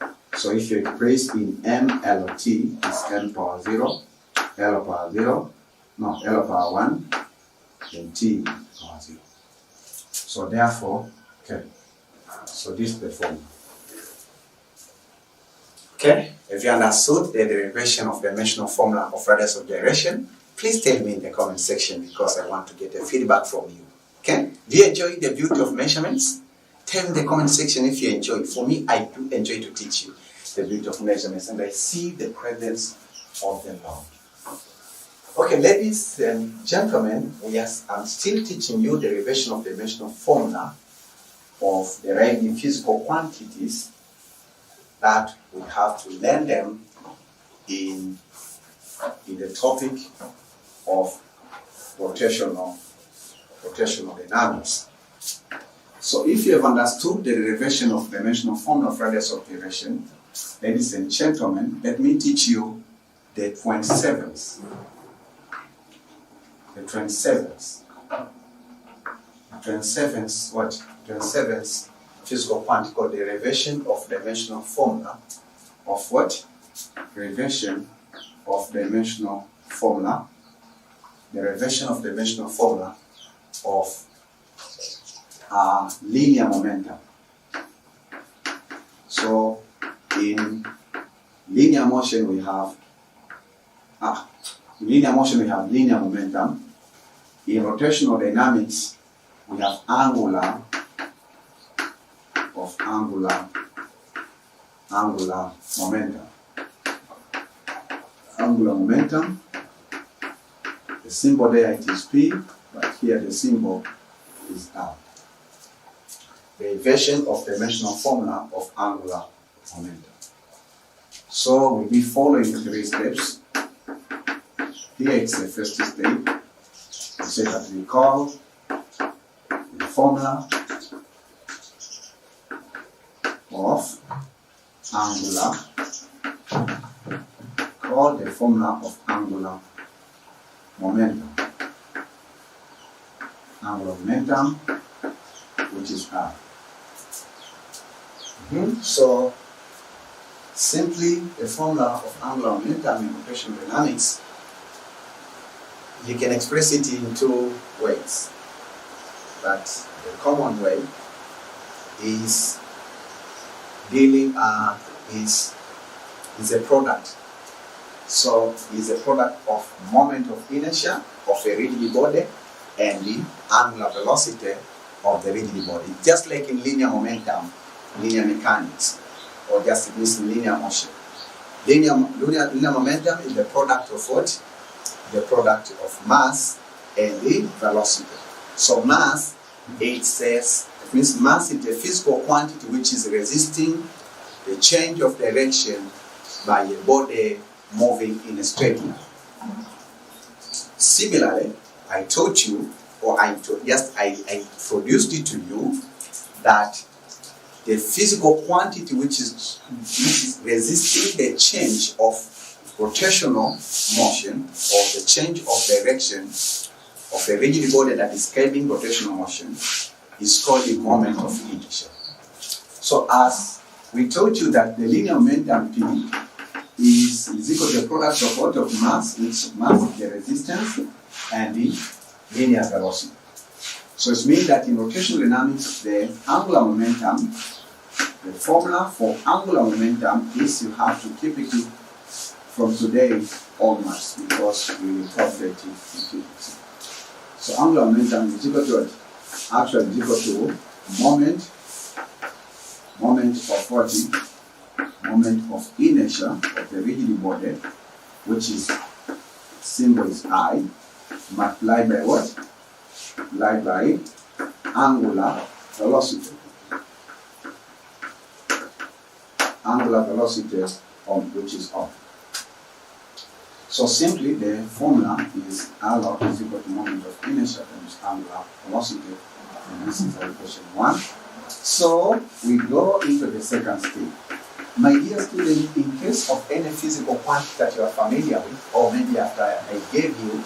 1. So if you express in MLT, it's L power 0, L power 1, then T power 0. So therefore, okay, so this is the formula. Okay, if you understood the derivation of the dimensional formula of radius of gyration, please tell me in the comment section, because I want to get a feedback from you. Okay, do you enjoy the beauty of measurements? Tell me in the comment section if you enjoy. For me, I do enjoy to teach you the beauty of measurements, and I see the presence of the Lord. Okay, ladies and gentlemen, I'm still teaching you the derivation of the dimensional formula of deriving physical quantities that we have to learn them in the topic of rotational dynamics. So if you have understood the derivation of the dimensional formula of radius of gyration, ladies and gentlemen, let me teach you the 27th. The 27th. The 27th, what? 27th physical quantity called the derivation of dimensional formula of what? Derivation of dimensional formula. Derivation of dimensional formula of linear momentum. So in linear motion we have linear momentum. In rotational dynamics we have angular of angular momentum. Angular momentum, the symbol there it is P, but here the symbol is R. The version of the dimensional formula of angular momentum. So we'll be following 3 steps. Here it's the first step. We say that we call the formula of angular, call the formula of angular momentum. Angular momentum, which is R. So simply the formula of angular momentum in rotational dynamics, you can express it in 2 ways. But the common way is dealing is a product. So is a product of moment of inertia of a rigid body and the angular velocity of the rigid body. Just like in linear momentum, linear mechanics, or just in linear motion. Linear momentum is the product of what? The product of mass and the velocity. So mass, it means mass is a physical quantity which is resisting the change of direction by a body moving in a straight line. Similarly, I taught you, or I produced it to you, that the physical quantity which is resisting the change of rotational motion or the change of direction of a rigid body that is carrying rotational motion is called the moment of inertia. So as we told you that the linear momentum P is equal to the product of what? Of mass, which mass is the resistance, and the linear velocity. So it means that in rotational dynamics, the angular momentum, the formula for angular momentum is you have to keep it from today onwards because we will calculate it in physics. So angular momentum is equal to what? Actually is equal to moment of 40, moment of inertia of the rigid body, which is symbol is I, multiplied by what? Multiplied by angular velocity. Angular velocity which is up. So simply the formula is R log is equal to moment of inertia times angular velocity, and this is our equation 1. So we go into the second step. My dear student, in case of any physical quantity that you are familiar with, or maybe after I gave you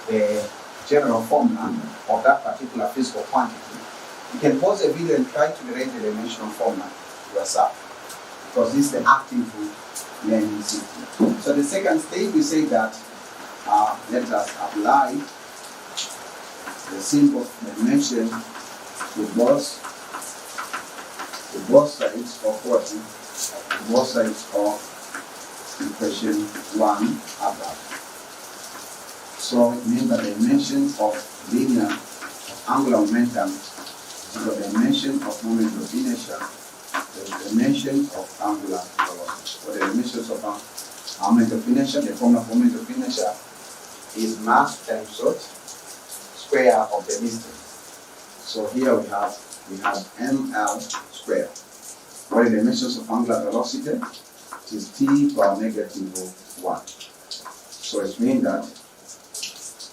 the general formula of that particular physical quantity, you can pause the video and try to relate the dimensional formula yourself, because this is the active learning system. So the second stage, we say that let us apply the simple dimension to both sides of what? Both sides of equation 1 above. So it means that the dimension of linear angular momentum is equal to the dimension of moment of inertia, the dimension of angular velocity. So the dimensions of moment of inertia, the formula for moment of inertia is mass times what? Square of the distance. So here we have ml squared. What are the dimensions of angular velocity? It is t power negative 1. So it means that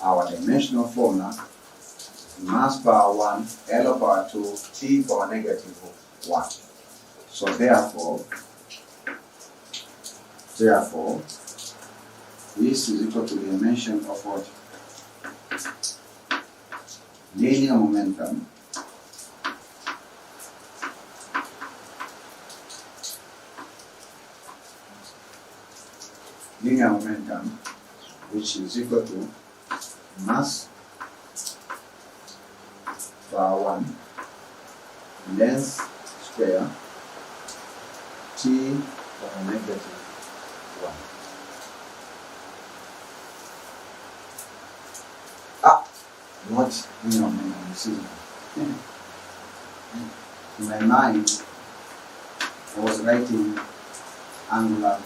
our dimensional formula is mass power 1, L power 2, t power negative 1. So therefore, this is equal to the dimension of what? Linear momentum which is equal to mass power 1 length square t power negative 1. Not linear momentum, you see. In my mind, I was writing angular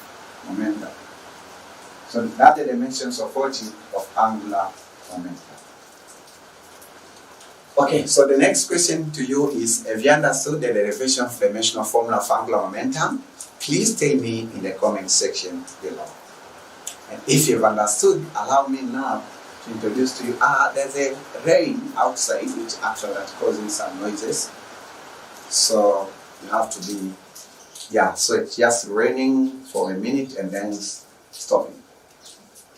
momentum. So that are the dimensions of 40 of angular momentum. Okay, so the next question to you is, have you understood the derivation of the dimensional formula of angular momentum? Please tell me in the comment section below. And if you've understood, allow me now to introduce to you, there's a rain outside which actually that causing some noises. So you have to be, so it's just raining for a minute and then stopping.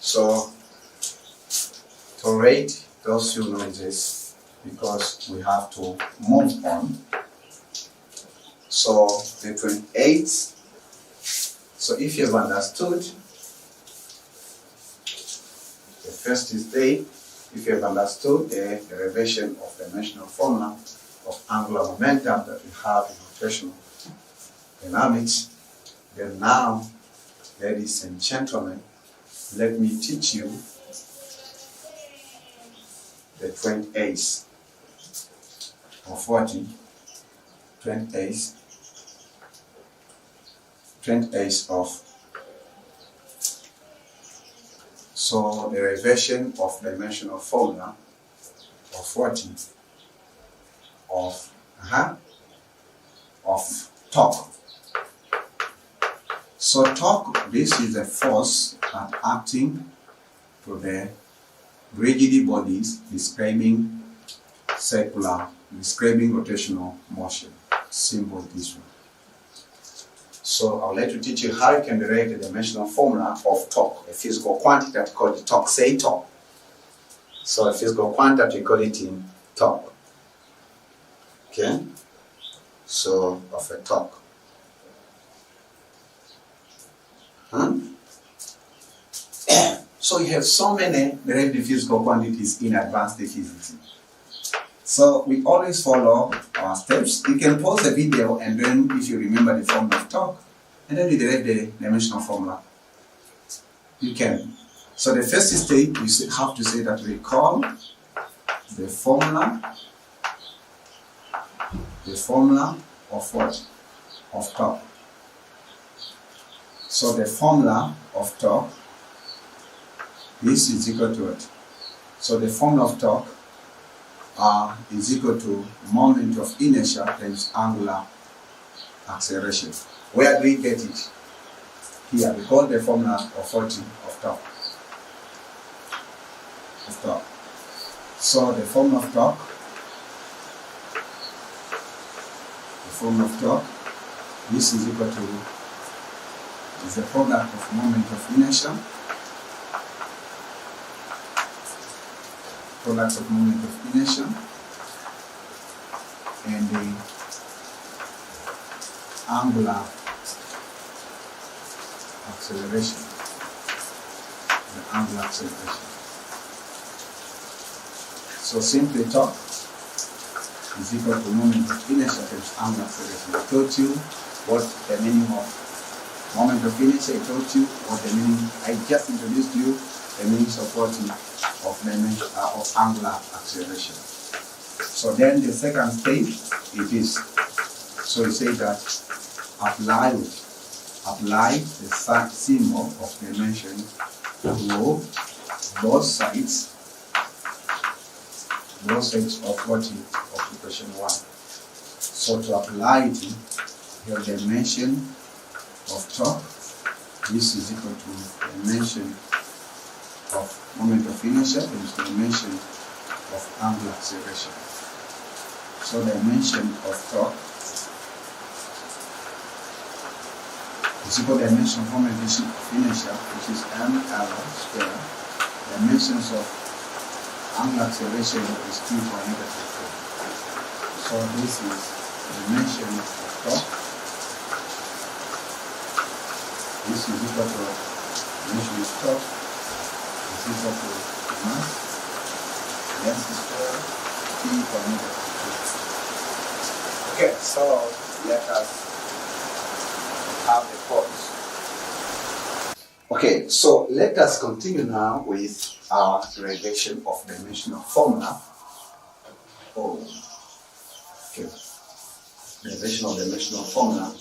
So tolerate those few noises because we have to move on. So the 28th, so if you've understood, the first is day, if you have understood the derivation of the dimensional formula of angular momentum that we have in rotational dynamics, then now, ladies and gentlemen, let me teach you the 28th of 40, 28th of, so the derivation of the dimensional formula of 40 of torque. So torque, this is a force acting to the rigid bodies describing rotational motion. Symbol this one. So I would like to teach you how you can derive the dimensional formula of torque, a physical quantity that we call it torque. Say torque. So a physical quantity, we call it in torque. Okay? So of a torque. So you have so many derived physical quantities in advanced physics. So we always follow our steps. You can pause the video and then if you remember the formula of torque, and then you derive the dimensional formula. You can. So the first state, you have to say that we call the formula of what? Of torque. So the formula of torque, this is equal to it. So the formula of torque is equal to moment of inertia times angular acceleration. Where do we get it? Here, we call the formula of 40 of torque. So the formula of torque, this is equal to, is the product of moment of inertia, and the angular acceleration. So simply torque is equal to moment of inertia times angular acceleration. I told you what the meaning of moment of inertia. I told you what the meaning. I just introduced you the meanings of what of angular acceleration. So then the second stage it is. So you say that apply the symbol of dimension to both sides of what of equation 1. So to apply it, your dimension of torque, this is equal to dimension of moment of inertia times dimension of angular acceleration. So dimension of torque is equal to dimension of moment of inertia, which is ml square. Dimensions of angular acceleration is 2 to a negative 4. So this is dimension of torque. This is equal to dimension of torque is equal to mass square T to a negative 2. Okay, so let us have the codes. Okay, so let us continue now with our derivation of dimensional formula. Derivation of dimensional formula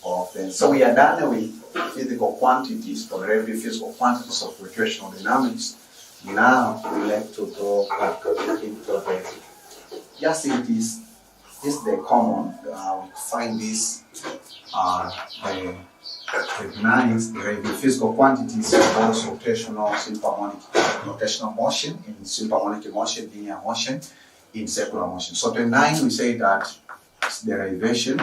of the. So we are done with physical quantities, for the physical quantities of rotational dynamics. Now we like to go back into the. Just it is the common. We find this the recognize the physical quantities of both rotational, simple harmonic, rotational motion, in simple harmonic motion, linear motion, in circular motion. So 29 we say that it's derivation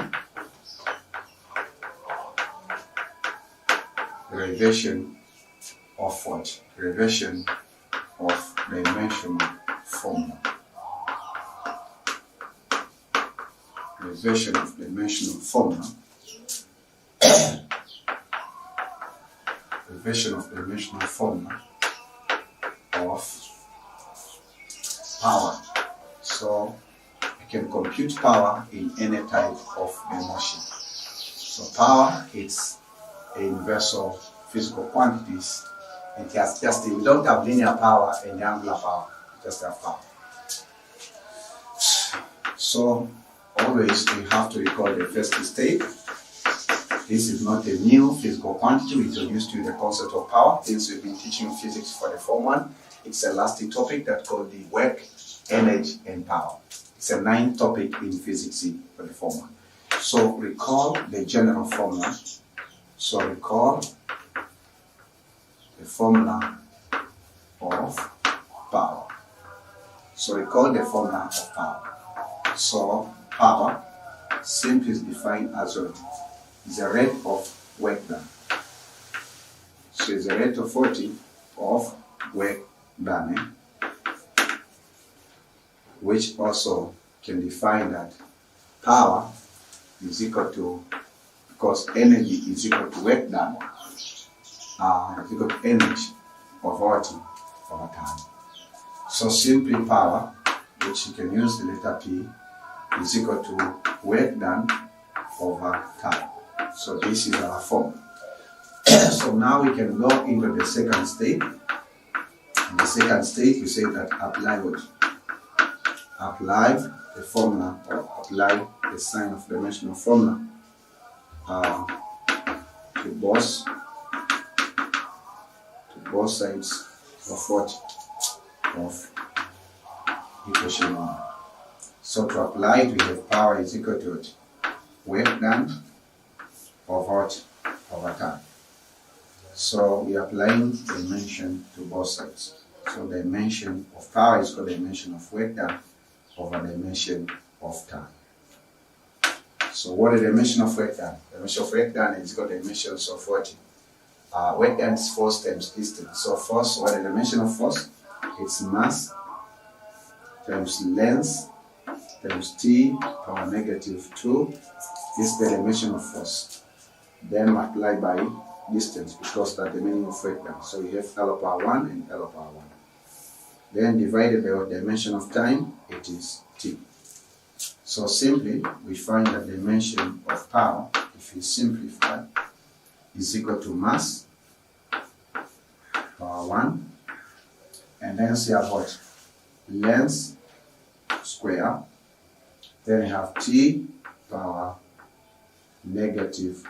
of what? Derivation of dimensional formula. Derivation of dimensional formula. Derivation of dimensional formula of power. So I can compute power in any type of motion. So power, it's a universal physical quantities. It has just, we don't have linear power and angular power, we just have power. So always we have to recall the first state. This is not a new physical quantity. We introduced you the concept of power since we've been teaching physics for the Form 1. It's a lasting topic that's called the work, energy, and power. It's a 9th topic in physics for the Form 1. So recall the general formula. So recall the formula of power. So recall the formula of power. So power simply is defined as what? Is the rate of work done. So it's the rate of 40 of work done, which also can define that power is equal to, because energy is equal to work done, is equal to energy of 40 over time. So simply power, which you can use the letter P, is equal to work done over time. So this is our formula. So now we can go into the second state. In the second state, we say that apply what? Apply the formula, or apply the sign of dimensional formula to both sides of what? Of equation 1. So to apply it, we have power is equal to what? Work done over time. So we are applying dimension to both sides. So dimension of power is called dimension of work done over dimension of time. So what is the dimension of work done? The dimension of work done is called dimensions of what? Work done is force times distance. So force, what is the dimension of force? It's mass times length times t power negative 2. This is the dimension of force. Then multiply by distance, because that's the meaning of work done. So we have L power 1 and L power 1. Then divided by the dimension of time, it is t. So simply, we find that dimension of power, if we simplify, is equal to mass power 1, and then we have what? Length square. Then we have t power negative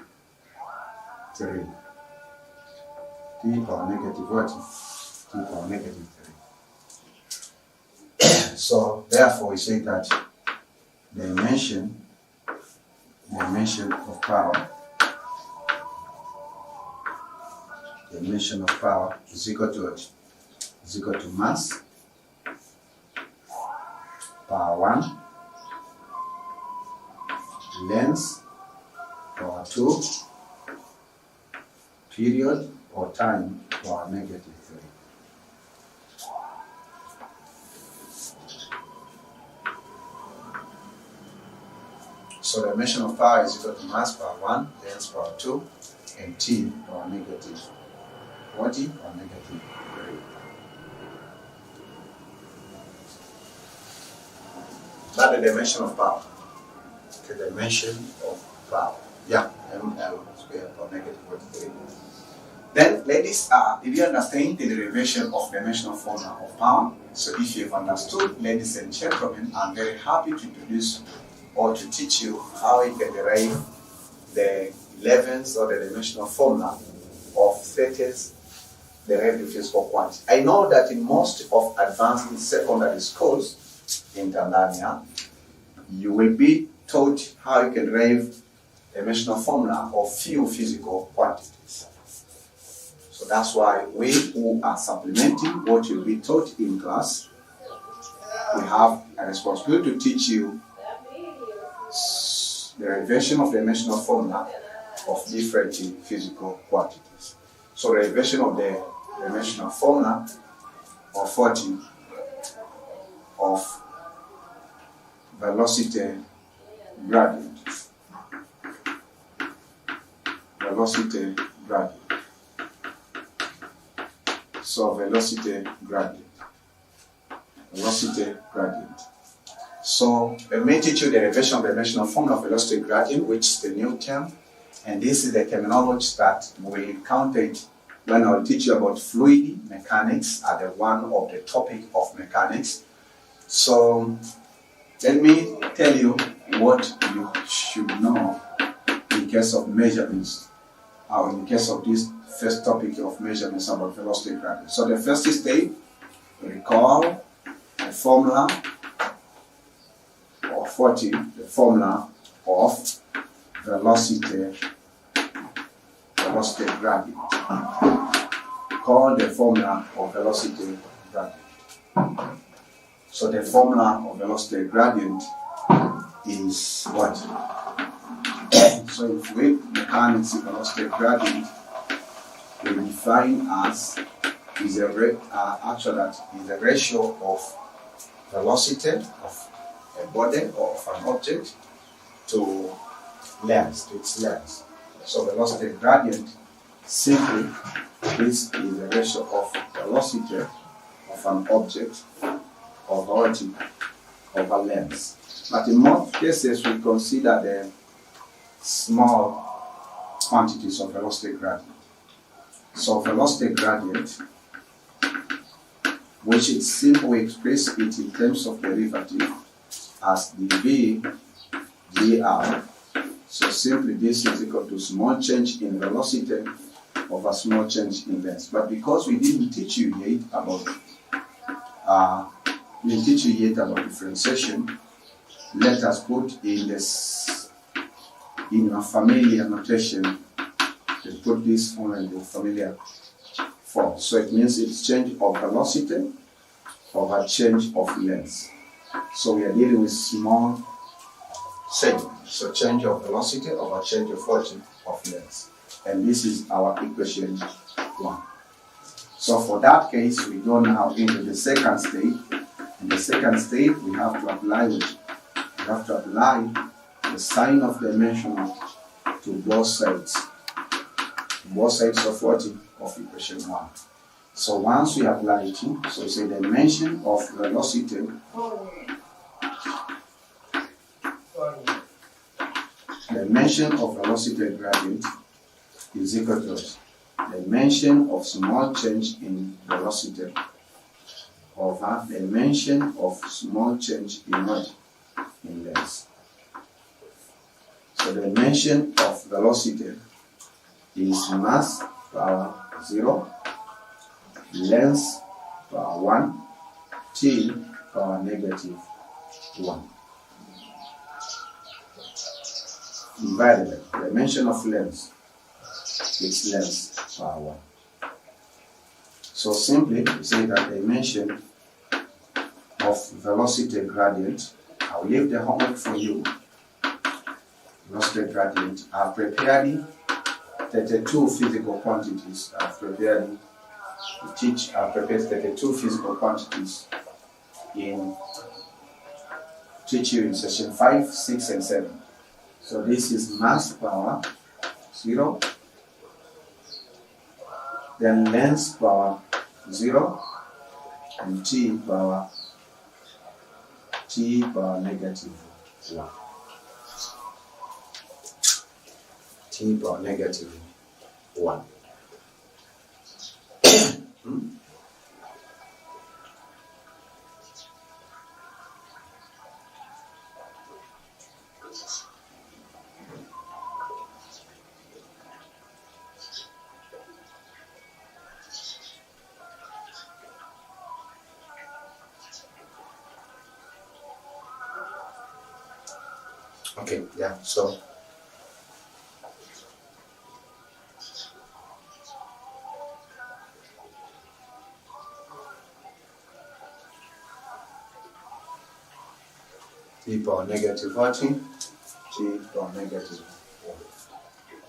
3. T power negative what? T power negative 3. So therefore we say that dimension of power is equal to what? Is equal to mass power 1, length power 2, period or time power negative 3. So the dimension of power is equal to mass power 1, length power 2, and t power negative 40 or negative 3. That's the dimension of power. The dimension of power. Yeah, ml square or negative 43. Then, ladies, if you understand the derivation of dimensional formula of power, so if you've understood, ladies and gentlemen, I'm very happy to introduce or to teach you how you can derive the 11th or the dimensional formula of 30th derivative physical quantity. I know that in most of advanced secondary schools in Tanzania, you will be taught how you can derive dimensional formula of few physical quantities. So that's why we who are supplementing what you'll be taught in class, we have a responsibility to teach you the derivation of the dimensional formula of different physical quantities. So the derivation of the dimensional formula of 40 of velocity gradient. Velocity gradient. So velocity gradient. Velocity gradient. So let me teach you the derivation of the dimensional formula of velocity gradient, which is the new term. And this is the terminology that we encountered when I'll teach you about fluid mechanics at the one of the topic of mechanics. So let me tell you what you should know in case of measurements, or in case of this first topic of measurements about velocity gradient. So the first step, recall the formula of 40, the formula of velocity gradient. Call the formula of velocity gradient. So the formula of velocity gradient is what? So in fluid mechanics, velocity gradient we define as is a ratio of velocity of a body or of an object to length, to its length. So velocity gradient simply this is a ratio of velocity of an object over length. But in most cases we consider the small quantities of velocity gradient. So velocity gradient, which is simple, we express it in terms of derivative as dv dr. So simply this is equal to small change in velocity over small change in length. But because we didn't teach you yet about differentiation, let us put in this in a familiar notation. We put this form in the familiar form. So it means it's change of velocity over change of length. So we are dealing with small change. So change of velocity over change of length. And this is our equation 1. So for that case, we go now into the second state. In the second state, we have to apply the sign of dimension to both sides. Both sides of what? Of equation 1. So once we apply it, so we say the dimension of velocity gradient is equal to the dimension of small change in velocity over the dimension of small change in what? In length. So the dimension of velocity is mass power 0, length power 1, t power negative 1. Divided by the dimension of length, its length power 1. So simply we say that the dimension of velocity gradient, I will leave the homework for you. Velocity gradient, I've prepared 32 physical quantities. I've prepared 32 physical quantities in teach you in session 5, 6, and 7. So this is mass power 0, then length power 0, and t power negative 1. T power negative 1. Okay, yeah, so T power negative 40, T power negative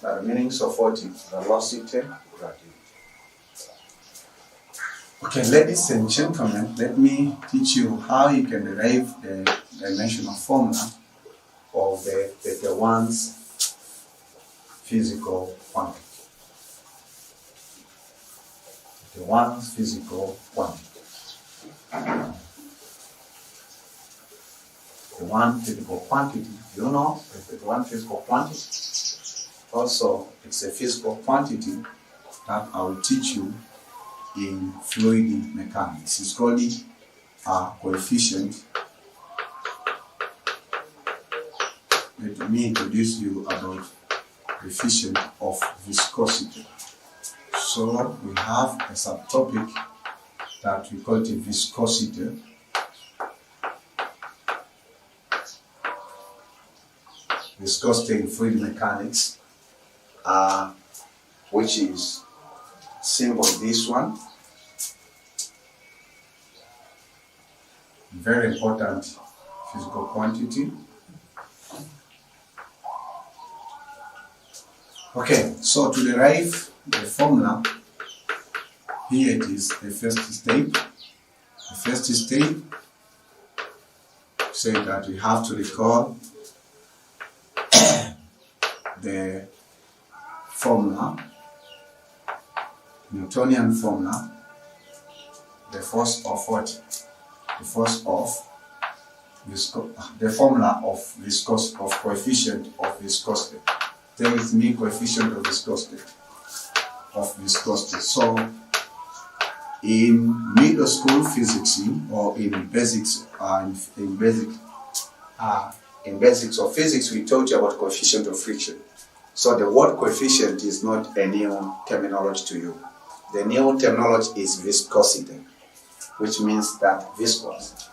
1. The meaning of 40, velocity gradient. Okay, ladies and gentlemen, let me teach you how you can derive the dimensional formula of the one's physical quantity. The one's physical quantity. The one physical quantity, you know, the one physical quantity. Also, it's a physical quantity that I will teach you in fluid mechanics. It's called a coefficient. Let me introduce you about coefficient of viscosity. So we have a subtopic that we call it viscosity. Viscosity in fluid mechanics, which is symbol this one. Very important physical quantity. Okay, so to derive the formula, here it is the first step. The first step say that we have to recall the formula, Newtonian formula, the force of what? The force of the formula of viscosity, of coefficient of viscosity. There with me coefficient of viscosity. So in middle school physics or in basics in basics of physics, we told you about coefficient of friction. So the word coefficient is not a new terminology to you. The new terminology is viscosity, which means that viscous.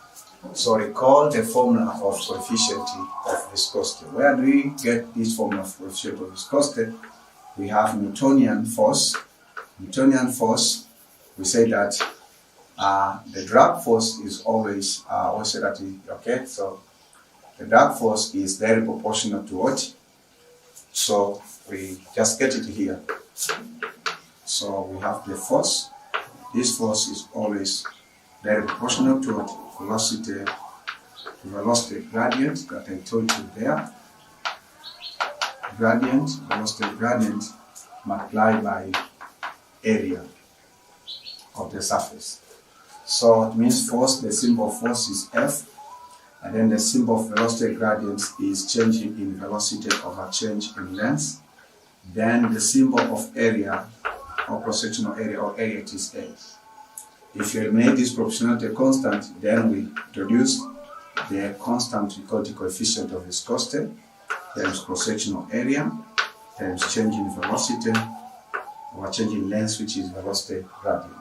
So recall the formula of coefficient of viscosity. Where do we get this formula of coefficient of viscosity? We have Newtonian force. Newtonian force, we say that the drag force is always, say that, okay, so the drag force is very proportional to what? So we just get it here. So we have the force. This force is always very proportional to what? Velocity gradient that I told you there. Velocity gradient multiplied by area of the surface. So it means force, the symbol of force is F, and then the symbol of velocity gradient is changing in velocity over change in length. Then the symbol of area or cross-sectional area or area is A. If you make this proportionality constant, then we introduce the constant we call the coefficient of viscosity times cross-sectional area times change in velocity over change in length, which is velocity gradient.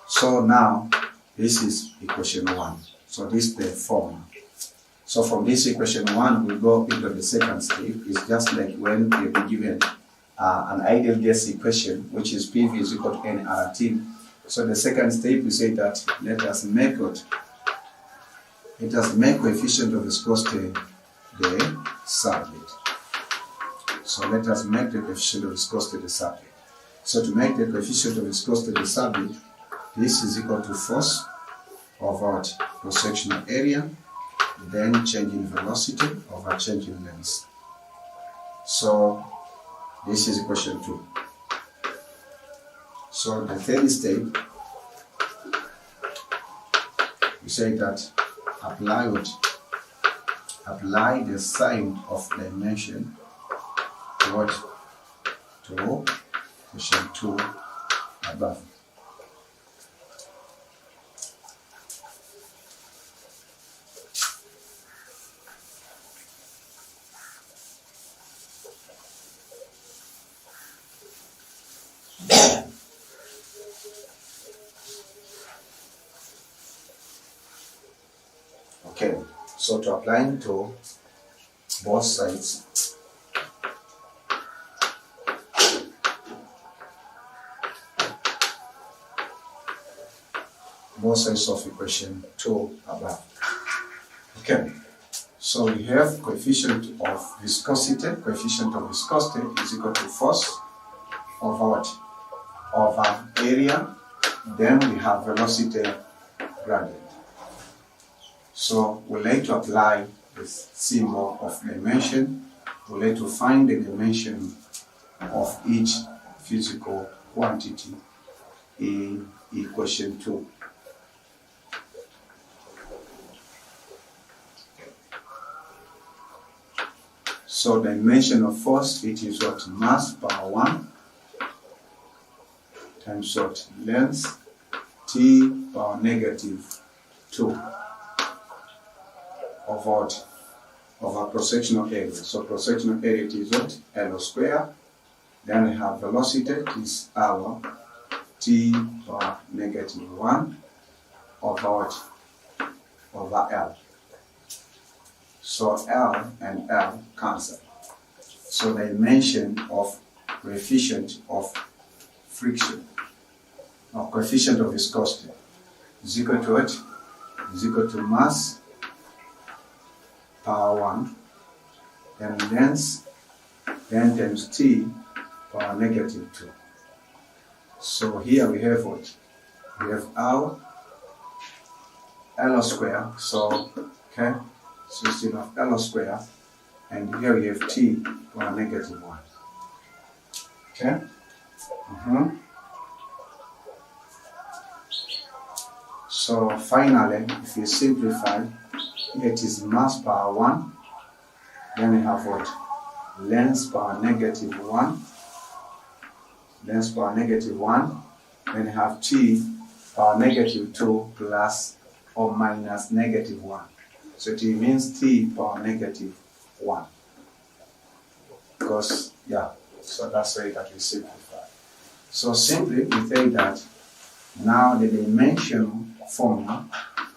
So now this is equation 1. So this is the formula. So from this equation 1, we go into the second step. It's just like when we be given an ideal gas equation, which is PV is equal to nRT. So the second step, we say that let us make coefficient of viscosity the subject. So let us make the coefficient of viscosity the subject. So to make the coefficient of viscosity the subject, this is equal to force over cross-sectional area, then change in velocity over change in length. So this is equation 2. So the third step, we say that apply the sign of dimension to what? To equation 2 above. Okay, so to apply to both sides of equation 2 above. Okay, so we have coefficient of viscosity. Coefficient of viscosity is equal to force over what? Over area. Then we have velocity gradient. So we like to apply this symbol of dimension. We like to find the dimension of each physical quantity in equation 2. So dimension of force, it is what? Mass power 1 times what? Length T power negative 2 of what? Over cross-sectional area. So cross-sectional area is what? L square. Then we have velocity, it is our T power negative 1 over what? Over L. So L and L cancel. So the dimension of coefficient of friction, or coefficient of viscosity, is equal to what? Is equal to mass power 1, then length, then times T power negative 2. So here we have what? We have our L square, so, okay, system of L square, and here we have T power negative 1. Okay? So finally, if you simplify, it is mass power 1, then we have what? Length power negative 1, length power negative 1, then we have T power negative 2 plus or minus negative 1. So it means T power negative 1. Because, yeah, so that's the way that we simplify. So simply we say that now the dimension formula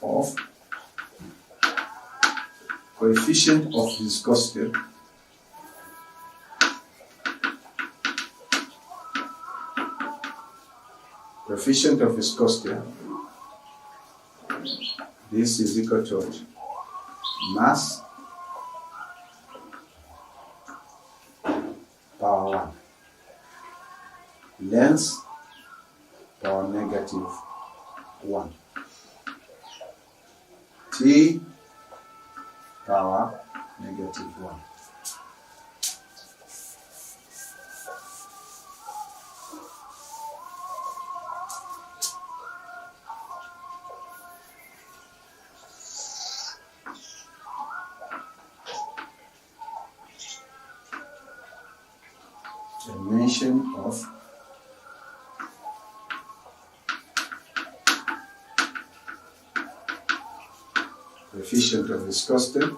of coefficient of viscosity this is equal to mass power 1, length power negative 1, T power negative 1. Dimension of coefficient of viscosity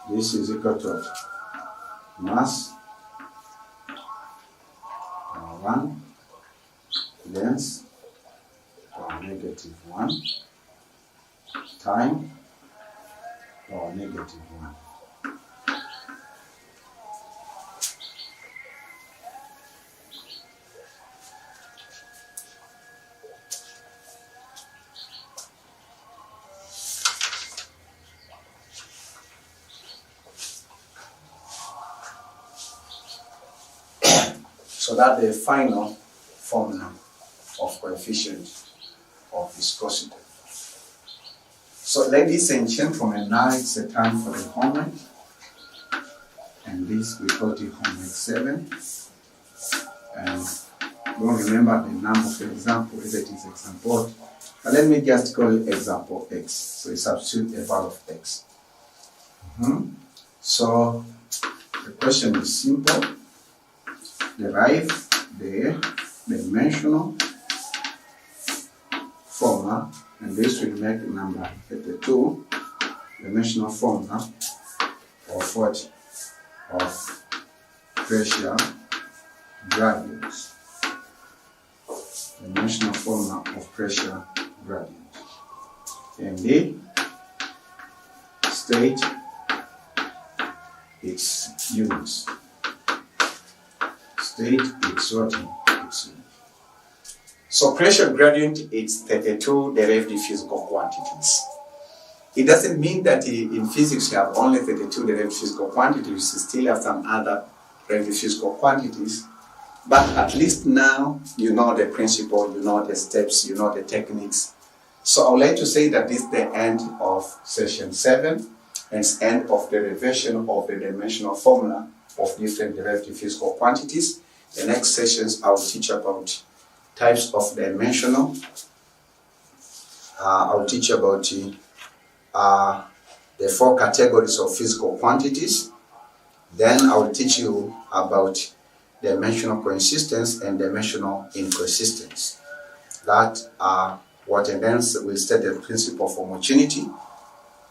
this is equal to mass power 1, length power negative 1, time power negative 1. So that's the final formula of coefficient of viscosity. So ladies and gentlemen, now it's the time for the homework. And this we call it homework 7. And don't remember the number of example, whether it is example. But let me just call it example X. So we substitute a value of X. So the question is simple. Derive the dimensional formula, and this will make number 32, dimensional formula of what? Of pressure gradients. Dimensional formula of pressure gradient. MD, state its units. State its sorting. So pressure gradient is 32 derived physical quantities. It doesn't mean that in physics you have only 32 derived physical quantities, you still have some other derived physical quantities. But at least now you know the principle, you know the steps, you know the techniques. So I would like to say that this is the end of session 7 and it's end of the revision of the dimensional formula of different derived physical quantities. The next sessions I will teach about types of dimensional. I will teach about the 4 categories of physical quantities. Then I will teach you about dimensional coexistence and dimensional inconsistence. That are what, and then we'll state the principle of homogeneity.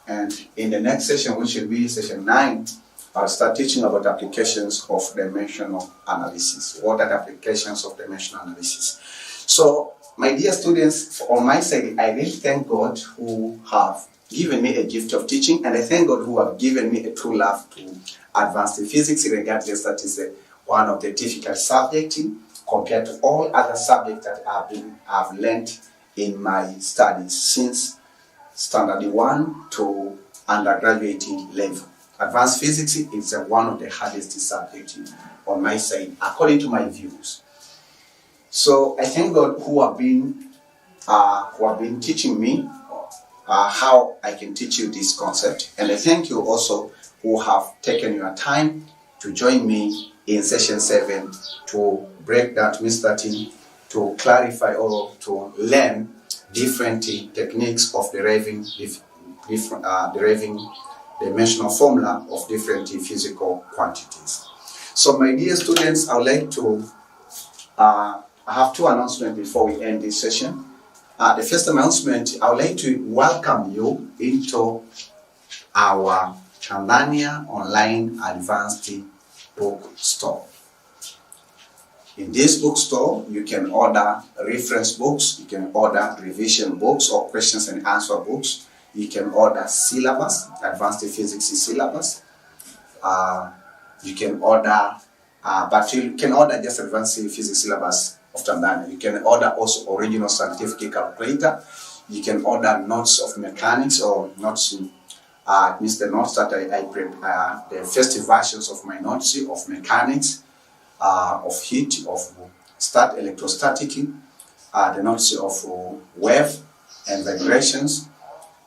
And in the next session, which will be session 9, I'll start teaching about applications of dimensional analysis. What are the applications of dimensional analysis? So, my dear students, on my side, I really thank God who have given me a gift of teaching, and I thank God who have given me a true love to advanced physics, regardless that is one of the difficult subjects compared to all other subjects that I've learned in my studies since standard 1 to undergraduate level. Advanced physics is one of the hardest subjects on my side, according to my views. So I thank God who have been teaching me how I can teach you this concept, and I thank you also who have taken your time to join me in session 7 to break down, to clarify or to learn different techniques of deriving dimensional formula of different physical quantities. So my dear students, I would like to I have 2 announcements before we end this session. The first announcement, I would like to welcome you into our TANZANIA online advanced bookstore. In this bookstore, you can order reference books, you can order revision books or questions and answer books. You can order syllabus, advanced physics syllabus. You can order, but you can order just advanced physics syllabus of Tanzania. You can order also original scientific calculator. You can order notes of mechanics or notes, means the notes that I prepare, the first versions of my notes of mechanics, of heat, of electrostatic, the notes of wave and vibrations,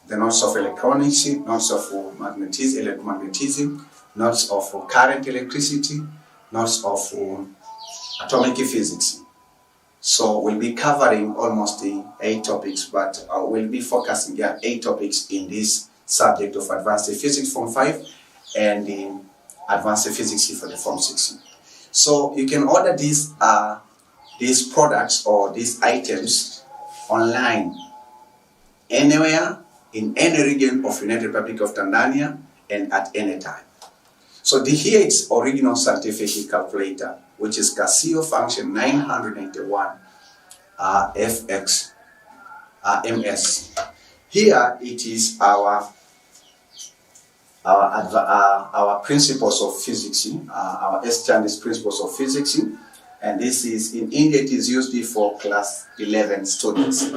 the notes of electronics, notes of electromagnetism, notes of current electricity, notes of atomic physics. So we'll be covering almost 8 topics, but we'll be focusing on 8 topics in this subject of advanced physics form 5 and in advanced physics for the form 6. So you can order these products or these items online anywhere in any region of United Republic of Tanzania and at any time. So here it's original scientific calculator, which is Casio function 991 FX MS. Here it is our principles of physics, our S-Chandis principles of physics, and this is in India. It is used for class 11 students.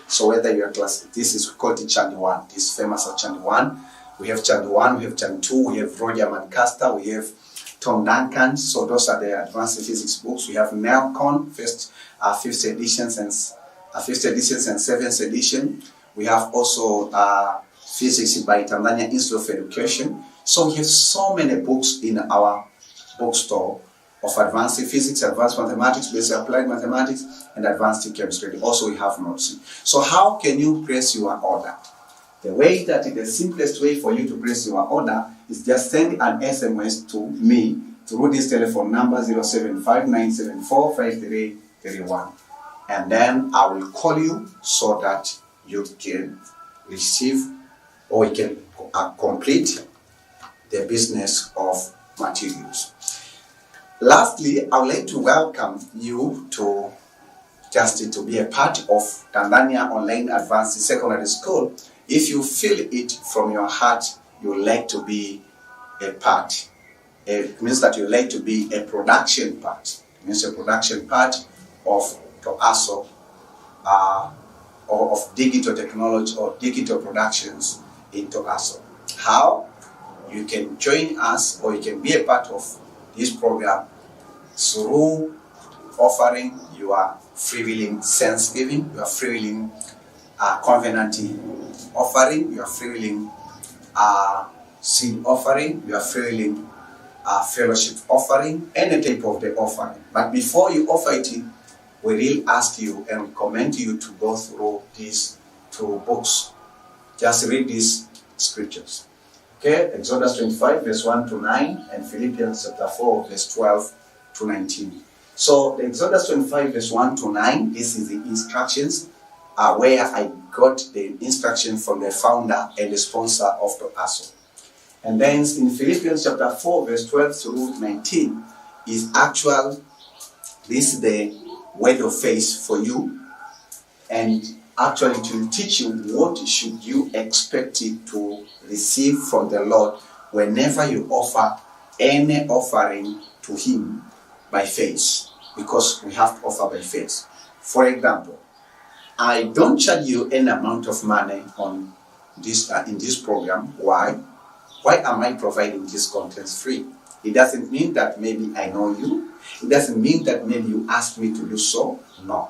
So whether you are class, this is called Chandi 1. This is famous as Chandi 1. We have Chandi 1, we have Chandi 2, we have Roger Mancaster, we have Tom Duncan. So those are the advanced physics books. We have Melcon, fifth editions and 7th edition. We have also Physics by Tanzania Institute of Education. So we have so many books in our bookstore of advanced physics, advanced mathematics, basic applied mathematics, and advanced chemistry. Also we have notes. So how can you place your order? The way that the simplest way for you to place your order is just send an SMS to me through this telephone number 075-974-5331. And then I will call you so that you can receive or you can complete the business of materials. Lastly, I would like to welcome you to be a part of Tanzania Online Advanced Secondary School. If you feel it from your heart, you would like to be a part. It means that you would like to be a production part. It means a production part of TOASO, or of digital technology or digital productions in TOASO. How? You can join us, or you can be a part of this program through offering your freewheeling thanksgiving, your freewheeling covenant offering, your freewheeling seed offering, your freewheeling fellowship offering, any type of the offering. But before you offer it, we really ask you and recommend you to go through these two books. Just read these scriptures. Okay, Exodus 25 verse 1 to 9 and Philippians chapter 4 verse 12 to 19. So the Exodus 25 verse 1 to 9, this is the instructions where I got the instruction from the founder and the sponsor of the TOASO. And then in Philippians chapter 4 verse 12 through 19 is actual, this is the word of faith for you, and actually to teach you what should you expect to receive from the Lord whenever you offer any offering to Him by faith, because we have to offer by faith. For example, I don't charge you any amount of money on this in this program. Why? Why am I providing this content free? It doesn't mean that maybe I know you. It doesn't mean that maybe you asked me to do so. No.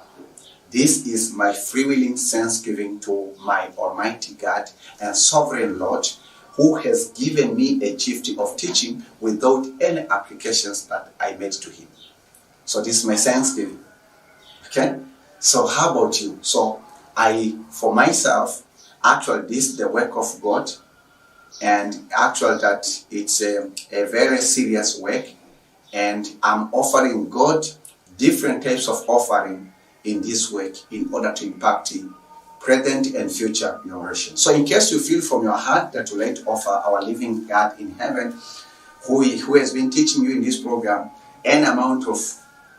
This is my freewheeling thanksgiving to my Almighty God and Sovereign Lord, who has given me a gift of teaching without any applications that I made to Him. So this is my thanksgiving. Okay? So how about you? So for myself, actually this is the work of God, and actually that it's a very serious work, and I'm offering God different types of offering in this work in order to impact present and future generations. So in case you feel from your heart that you like to offer our living God in heaven, who has been teaching you in this program, an amount of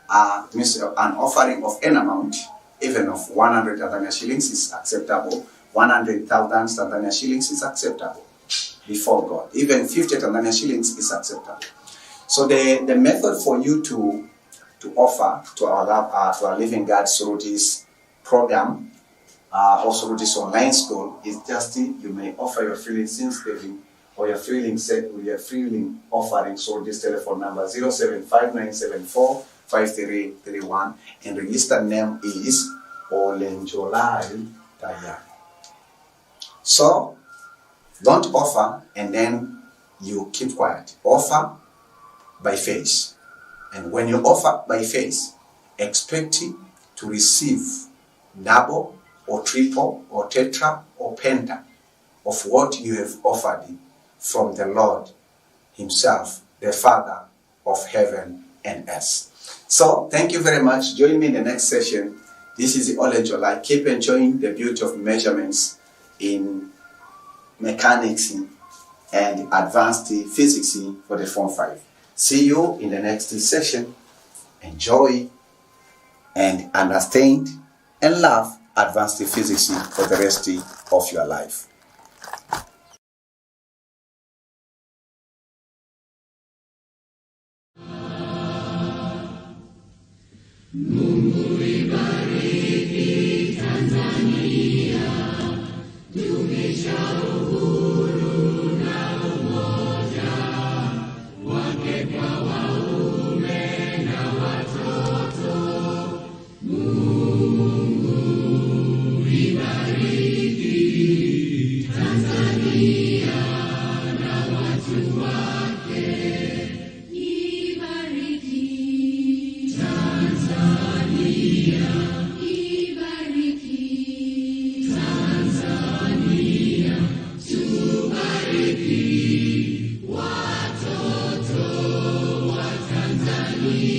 an offering of an amount, even of 100 Tanzania shillings is acceptable. 100,000 Tanzania shillings is acceptable before God. Even 50 Tanzania shillings is acceptable. So the method for you to offer to our living God through this program, also through this online school, is just you may offer your freewheeling thanksgiving or your freewheeling offering through this telephone number 0759745331, and registered name is Olenjolai. So don't offer and then you keep quiet. Offer by faith. And when you offer by faith, expecting to receive double or triple or tetra or penta of what you have offered from the Lord Himself, the Father of heaven and earth. So thank you very much. Join me in the next session. This is Olenjolai. Keep enjoying the beauty of measurements in mechanics and advanced physics for the Form 5. See you in the next session. Enjoy and understand and love advanced physics for the rest of your life. Mungu ibariki Tanzania, dumisha uhuru na umoja wake kwa waume na watoto. Mungu ibariki Tanzania na watu wake. Ibariki Tanzania, ibariki Tanzania, tubariki watoto wa Tanzania.